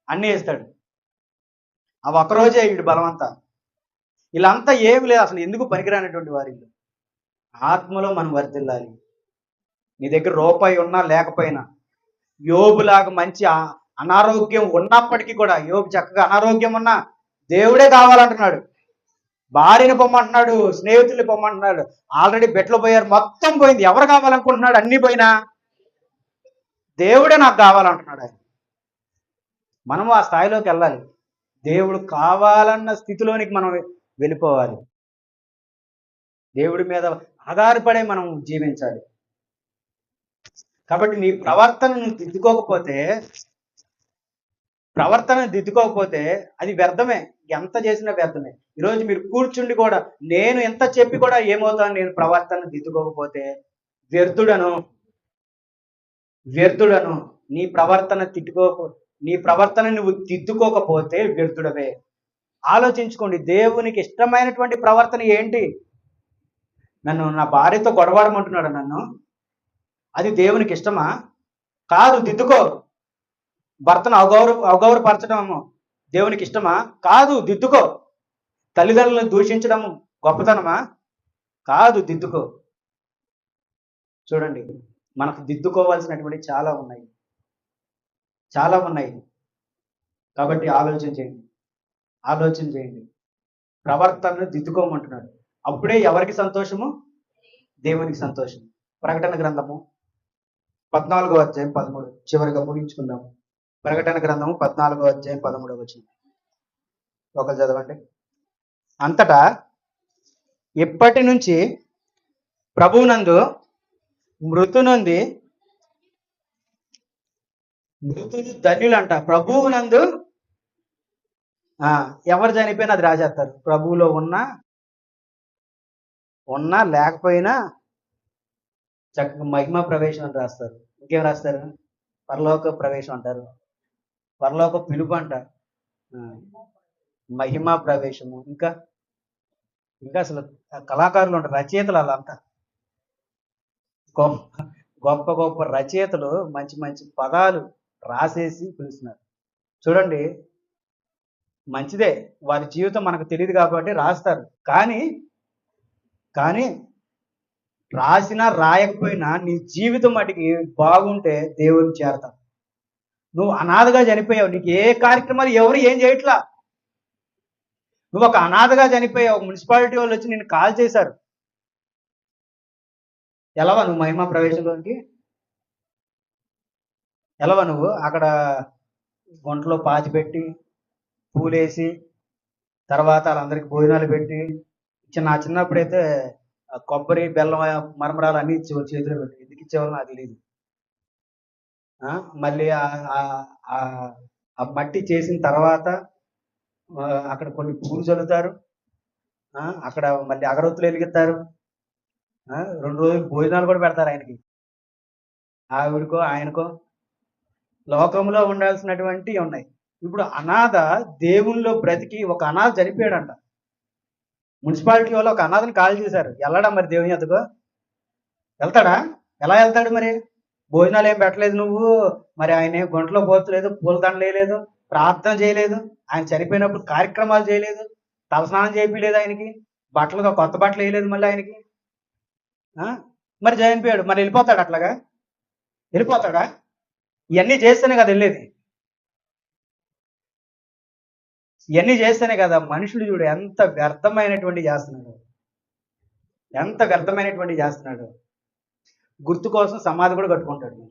అన్నీ వేస్తాడు. ఆ ఒక్కరోజే వీడు బలమంతా. వీళ్ళంతా ఏమి లేదు, అసలు ఎందుకు పనికిరానటువంటి వారి. ఆత్మలో మనం వర్ధిల్లాలి. నీ దగ్గర రూపాయి ఉన్నా లేకపోయినా యోబులాగా మంచి అనారోగ్యం ఉన్నప్పటికీ కూడా యోబు చక్కగా అనారోగ్యం ఉన్నా దేవుడే కావాలంటున్నాడు. భార్యని పొమ్మంటున్నాడు, స్నేహితుల్ని పొమ్మంటున్నాడు. ఆల్రెడీ బెట్లో పోయారు, మొత్తం పోయింది. ఎవరు కావాలనుకుంటున్నాడు? అన్ని పోయినా దేవుడే నాకు కావాలంటున్నాడు ఆయన. మనము ఆ స్థాయిలోకి వెళ్ళాలి. దేవుడు కావాలన్న స్థితిలోనికి మనం వెళ్ళిపోవాలి. దేవుడి మీద ఆధారపడే మనం జీవించాలి. కాబట్టి నీ ప్రవర్తనను దిద్దుకోకపోతే అది వ్యర్థమే. ఎంత చేసినా వ్యర్థమే. ఈరోజు మీరు కూర్చుండి కూడా నేను ఎంత చెప్పి కూడా ఏమవుతాను, నేను ప్రవర్తన దిద్దుకోకపోతే వ్యర్థుడను. నీ ప్రవర్తన నువ్వు దిద్దుకోకపోతే వ్యర్థుడవే. ఆలోచించుకోండి, దేవునికి ఇష్టమైనటువంటి ప్రవర్తన ఏంటి? నన్ను నా భార్యతో గొడవడమంటున్నాడు నన్ను, అది దేవునికి ఇష్టమా? కాదు. దిద్దుకో. భర్తను అవగౌరవపరచడము దేవునికి ఇష్టమా? కాదు. దిద్దుకో. తల్లిదండ్రులను దూషించడం గొప్పతనమా? కాదు. దిద్దుకో. చూడండి, మనకు దిద్దుకోవాల్సినటువంటి చాలా ఉన్నాయి. కాబట్టి ఆలోచన చేయండి. ప్రవర్తనను దిద్దుకోమంటున్నాడు. అప్పుడే ఎవరికి సంతోషము? దేవునికి సంతోషం. ప్రకటన గ్రంథము 14వ అధ్యాయం 13, చివరిగా ముగించుకుందాం. ప్రకటన గ్రంథము 14వ అధ్యాయం 13వ వచనం ఒకరు చదవండి. అంతటా ఇప్పటి నుంచి ప్రభువునందు మృతులు ధన్యులంట. ప్రభువునందు ఎవరు చనిపోయినా అది రాసేస్తారు. ప్రభువులో ఉన్నా లేకపోయినా చక్కగా మహిమ ప్రవేశం అని రాస్తారు. ఇంకేం రాస్తారు? పరలోక ప్రవేశం అంటారు, పరలోక పిలుపు అంటారు, మహిమ ప్రవేశము. ఇంకా అసలు కళాకారులు ఉంటారు, రచయితలు. అలా అంతా గొప్ప గొప్ప రచయితలు మంచి మంచి పదాలు రాసేసి పిలుస్తున్నారు. చూడండి, మంచిదే, వారి జీవితం మనకు తెలియదు కాబట్టి రాస్తారు. కానీ రాసినా రాయకపోయినా నీ జీవితం వాటికి బాగుంటే దేవుని చేరతాం. నువ్వు అనాథగా చనిపోయావు, నీకు ఏ కార్యక్రమాలు ఎవరు ఏం చేయట్లా. నువ్వు ఒక అనాథగా చనిపోయావు, మున్సిపాలిటీ వాళ్ళు వచ్చి నిన్ను కాల్ చేశారు. ఎలావా నువ్వు మహిమా ప్రవేశంలోనికి? ఎలావా నువ్వు అక్కడ గుంటలో పాతి పెట్టి పూలేసి తర్వాత వాళ్ళందరికీ భోజనాలు పెట్టి చిన్నప్పుడైతే కొబ్బరి బెల్లం మరమరాలు అన్ని ఇచ్చేవాళ్ళు చేతిలో పెట్టి. ఎందుకు ఇచ్చేవాళ్ళు నాకు తెలియదు. మళ్ళీ ఆ మట్టి చేసిన తర్వాత అక్కడ కొన్ని పూలు చల్లుతారు, అక్కడ మళ్ళీ అగరొత్తులు వెలిగిస్తారు, 2 రోజులు భోజనాలు కూడా పెడతారు ఆయనకి, ఆవిడకో ఆయనకో. లోకంలో ఉండాల్సినటువంటివి ఉన్నాయి. ఇప్పుడు అనాథ దేవుల్లో బ్రతికి ఒక అనాథ చనిపోయాడంట. మున్సిపాలిటీ వాళ్ళు ఒక అనాథని కాల్ చేశారు. వెళ్ళడా మరి దేవుని ఎదుగో? వెళ్తాడా? ఎలా వెళ్తాడు మరి? భోజనాలు ఏం పెట్టలేదు నువ్వు, మరి ఆయన గుంటలో పోతలేదు, పూలదండలు వేయలేదు, ప్రార్థన చేయలేదు, ఆయన చనిపోయినప్పుడు కార్యక్రమాలు చేయలేదు, తలస్నానం చేయలేదు, ఆయనకి బట్టలుగా కొత్త బట్టలు వేయలేదు మళ్ళీ ఆయనకి. మరి చనిపోయాడు, మరి వెళ్ళిపోతాడు? అట్లాగా వెళ్ళిపోతాడా? ఇవన్నీ చేస్తేనే కదా వెళ్ళేది. ఇవన్నీ చేస్తేనే కదా. మనుషుడు చూడు ఎంత వ్యర్థమైనటువంటి చేస్తున్నాడు. గుర్తు కోసం సమాధి కూడా కట్టుకుంటాడు.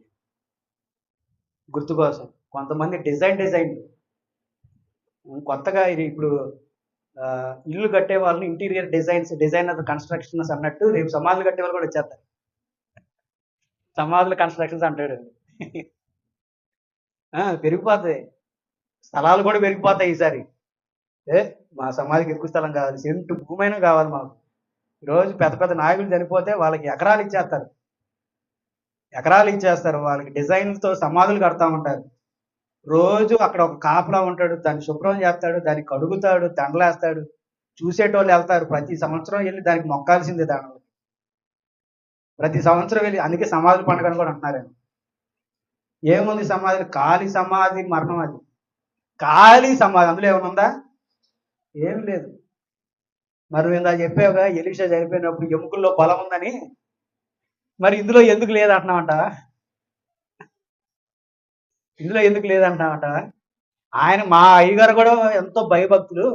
గుర్తు కోసం కొంతమంది డిజైన్ కొత్తగా ఇది ఇప్పుడు ఇల్లు కట్టే వాళ్ళని ఇంటీరియర్ డిజైనర్ కన్స్ట్రక్షన్స్ అన్నట్టు రేపు సమాధులు కట్టే వాళ్ళు కూడా వచ్చేస్తారు. సమాధుల కన్స్ట్రక్షన్స్ అంటాడు. పెరిగిపోతాయి, స్థలాలు కూడా పెరిగిపోతాయి ఈసారి. మా సమాధికి ఎక్కువ స్థలం కావాలి, సెంటు భూమైనా కావాలి మాకు. ఈరోజు పెద్ద పెద్ద నాయకులు చనిపోతే వాళ్ళకి ఎకరాలు ఇచ్చేస్తారు, వాళ్ళకి డిజైన్తో సమాధులు కడతా ఉంటారు. రోజు అక్కడ ఒక కాపలా ఉంటాడు, దాన్ని శుభ్రం చేస్తాడు, దాన్ని కడుగుతాడు, దండలేస్తాడు, చూసేటోళ్ళు వెళ్తారు. ప్రతి సంవత్సరం వెళ్ళి దానికి మొక్కాల్సిందే దండలు. ప్రతి సంవత్సరం వెళ్ళి, అందుకే సమాధుల పండుగ కూడా అంటున్నారండి. ఏముంది సమాధి? ఖాళీ సమాధి, మరణం. అది ఖాళీ సమాధి, అందులో ఏమనుందా? ఏం లేదు. మరి ఇందా చెప్పావుగా ఎలీషా చనిపోయినప్పుడు ఎముకల్లో బలం ఉందని, మరి ఇందులో ఎందుకు లేదంటున్నామంట? ఇందులో ఎందుకు లేదంటామట? ఆయన మా అయ్యగారు కూడా ఎంతో భయభక్తులు,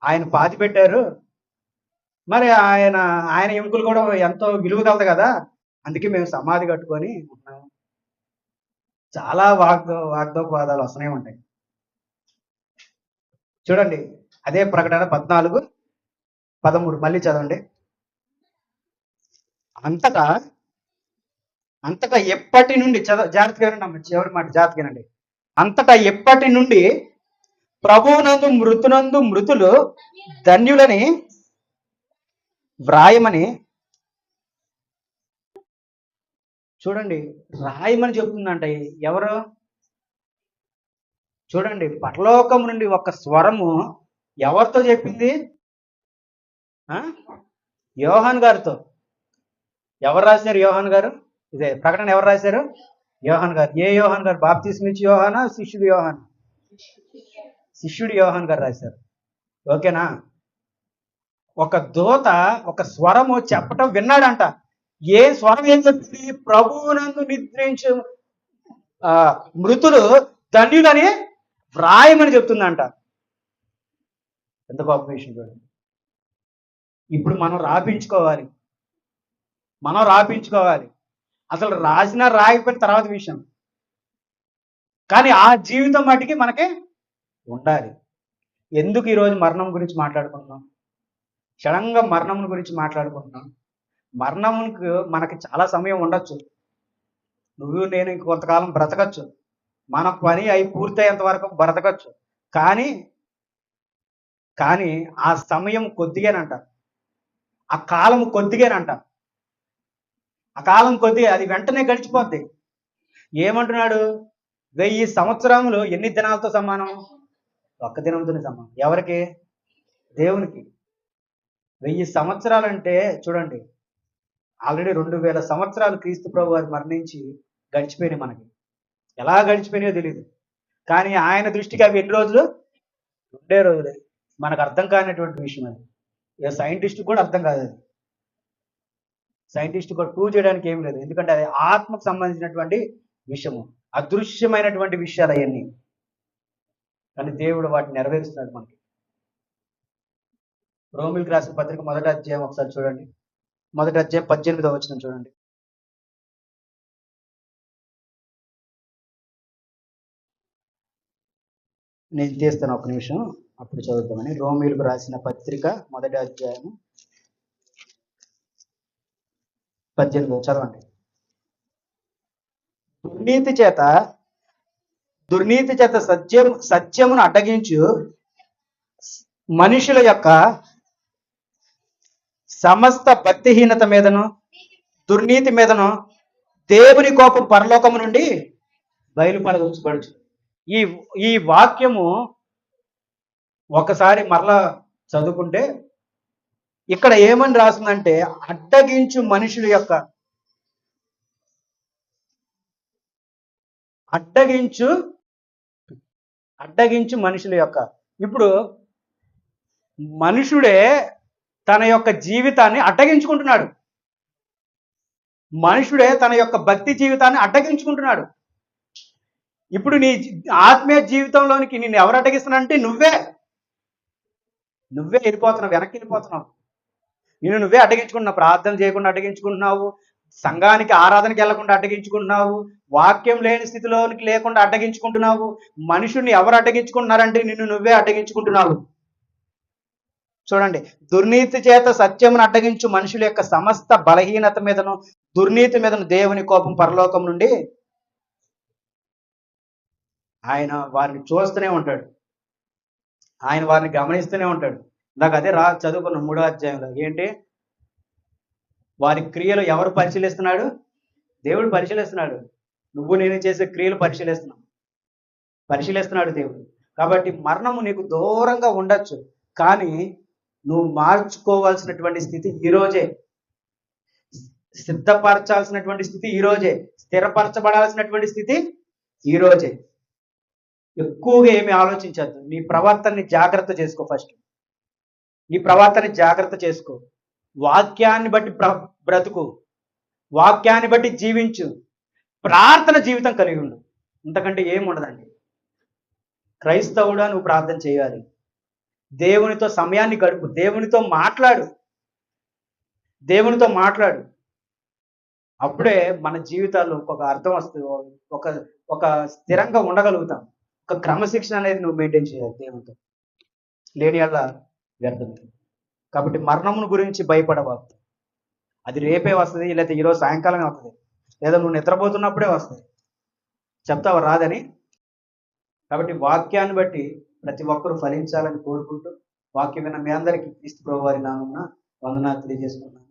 ఆయన పాతి పెట్టారు. మరి ఆయన ఆయన ఎముకలు కూడా ఎంతో విలువ కలదు కదా, అందుకే మేము సమాధి కట్టుకొని ఉన్నాము. చాలా వాగ్దోపవాదాలు వస్తూనే ఉంటాయి. చూడండి, అదే ప్రకటన 14:13 మళ్ళీ చదవండి. అంతటా అంతటా ఎప్పటి నుండి జాగ్రత్తగా వినండి, చివరి మాట జాగ్రత్తగా వినండి. అంతటా ఎప్పటి నుండి ప్రభువునందు మృతులు ధన్యులని వ్రాయమని, చూడండి, రాయమని చెప్తుందంట. ఎవరు? చూడండి, పరలోకం నుండి ఒక స్వరము ఎవరితో చెప్పింది? యోహాన్ గారితో. ఎవరు రాశారు? యోహాన్ గారు. ఇదే ప్రకటన ఎవరు రాశారు? యోహాన్ గారు. ఏ యోహాన్ గారు? బాప్తిస్మా ఇచ్చే యోహానా, శిష్యుడు యోహాన్? శిష్యుడు యోహాన్ గారు రాశారు. ఓకేనా? ఒక దూత ఒక స్వరము చెప్పటం విన్నాడంట. ఏ స్వరం ఏం చెప్తుంది? ప్రభువునందు నిద్రించు మృతులు ధన్యులని వ్రాయమని చెప్తుందంట. ఎంత గొప్ప విషయం చూడండి. ఇప్పుడు మనం రాపించుకోవాలి. అసలు రాసినా రాయకపోయిన తర్వాత విషయం, కానీ ఆ జీవితం మటుకి మనకి ఉండాలి. ఎందుకు ఈరోజు మరణం గురించి మాట్లాడుకుంటున్నాం? క్షణంగా మరణం గురించి మాట్లాడుకుంటున్నాం. మరణంకు మనకి చాలా సమయం ఉండొచ్చు. నువ్వు నేను ఇంకొంతకాలం బ్రతకచ్చు, మన పని అయి పూర్తయ్యేంత వరకు బ్రతకచ్చు. కానీ ఆ సమయం కొద్దిగానంట, ఆ కాలం కొద్దిగానంట. ఆ కాలం కొద్దిగా, అది వెంటనే గడిచిపోద్ది. ఏమంటున్నాడు? 1000 సంవత్సరములు ఎన్ని దినాలతో సమానం? ఒక్క దినంతోనే సమానం. ఎవరికి? దేవునికి. 1000 సంవత్సరాలంటే చూడండి, ఆల్రెడీ 2000 సంవత్సరాలు క్రీస్తు ప్రభు వారు మరణించి గడిచిపోయినాయి. మనకి ఎలా గడిచిపోయినాయో తెలియదు, కానీ ఆయన దృష్టికి అవి ఎన్ని రోజులు? 2 రోజులే. మనకు అర్థం కానిటువంటి విషయం అది. ఇక సైంటిస్ట్ కూడా అర్థం కాదు అది. సైంటిస్ట్ కూడా ప్రూవ్ చేయడానికి ఏం లేదు, ఎందుకంటే అది ఆత్మకు సంబంధించినటువంటి విషయము, అదృశ్యమైనటువంటి విషయాలు అవన్నీ. కానీ దేవుడు వాటిని నెరవేరుస్తున్నాడు మనకి. రోమిలకు రాసిన పత్రిక 1వ అధ్యాయం ఒకసారి చూడండి. 1వ అధ్యాయం 18వ వచనం చూడండి. నేను తీస్తాను, ఒక నిమిషం, అప్పుడు చదువుతామని. రోమిలకు రాసిన పత్రిక 1వ అధ్యాయం 18 చదవండి. దుర్నీతి చేత సత్యమును అడ్డగించు మనుషుల యొక్క సమస్త భక్తిహీనత మీదను దుర్నీతి మీదను దేవుని కోపం పరలోకము నుండి బయలుపరచబడుచు. ఈ వాక్యము ఒకసారి మరలా చదువుకుంటే ఇక్కడ ఏమని రాసిందంటే, అడ్డగించు మనుషుల యొక్క, అడ్డగించు మనుషుల యొక్క. ఇప్పుడు మనుషుడే తన యొక్క జీవితాన్ని అడ్డగించుకుంటున్నాడు. మనుషుడే తన యొక్క భక్తి జీవితాన్ని అడ్డగించుకుంటున్నాడు. ఇప్పుడు నీ ఆత్మీయ జీవితంలోనికి నిన్ను ఎవరు అడ్డగిస్తున్నానంటే నువ్వే వెళ్ళిపోతున్నావు, వెనక్కి వెళ్ళిపోతున్నావు. నువ్వే అడ్డగించుకుంటున్నావు. ప్రార్థన చేయకుండా అడ్డగించుకుంటున్నావు, సంఘానికి ఆరాధనకి వెళ్లకుండా అడ్డగించుకుంటున్నావు, వాక్యం లేని స్థితిలోనికి లేకుండా అడ్డగించుకుంటున్నావు. మనుషుల్ని ఎవరు అడ్డగించుకుంటున్నారంటే నువ్వే అడ్డగించుకుంటున్నావు. చూడండి, దుర్నీతి చేత సత్యమును అడ్డగించు మనుషుల యొక్క సమస్త బలహీనత మీదను దుర్నీతి మీదను దేవుని కోపం పరలోకం నుండి. ఆయన వారిని చూస్తూనే ఉంటాడు, ఆయన వారిని గమనిస్తూనే ఉంటాడు. నాకు అదే చదువుకున్న 3వ అధ్యాయంలో ఏంటి, వారి క్రియలు ఎవరు పరిశీలిస్తున్నాడు? దేవుడు పరిశీలిస్తున్నాడు. నువ్వు నేను చేసే క్రియలు పరిశీలిస్తున్నాడు దేవుడు. కాబట్టి మరణము నీకు దూరంగా ఉండొచ్చు, కానీ నువ్వు మార్చుకోవాల్సినటువంటి స్థితి ఈరోజే, సిద్ధపరచాల్సినటువంటి స్థితి ఈరోజే, స్థిరపరచబడాల్సినటువంటి స్థితి ఈరోజే. ఎక్కువగా ఏమి ఆలోచించద్దు. నీ ప్రవర్తనని జాగ్రత్త చేసుకో. ఫస్ట్ నీ ప్రవర్తన జాగ్రత్త చేసుకో. వాక్యాన్ని బట్టి బ్రతుకు, వాక్యాన్ని బట్టి జీవించు, ప్రార్థన జీవితం కలిగి ఉండు. ఇంతకంటే ఏం ఉండదండి. క్రైస్తవుడా నువ్వు ప్రార్థన చేయాలి. దేవునితో సమయాన్ని గడుపు. దేవునితో మాట్లాడు. దేవునితో మాట్లాడు. అప్పుడే మన జీవితాల్లో ఒక అర్థం వస్తుంది. ఒక ఒక స్థిరంగా ఉండగలుగుతాం. ఒక క్రమశిక్షణ అనేది నువ్వు మెయింటైన్ చేయాలి దేవునితో. లేని యెడల వ్యర్థమే. కాబట్టి మరణమును గురించి భయపడబాకు. అది రేపే వస్తది, లేకపోతే ఈరోజు సాయంకాలమే వస్తది, లేదా నువ్వు నిద్రపోతున్నప్పుడే వస్తది. చెప్తావా రాదని? కాబట్టి వాక్యాన్ని బట్టి ప్రతి ఒక్కరూ ఫలించాలని కోరుకుంటూ, వాక్యం విన్న మీ అందరికీ క్రీస్తు ప్రభువారి నామమున వందనాలు తెలియజేసుకుంటున్నాను.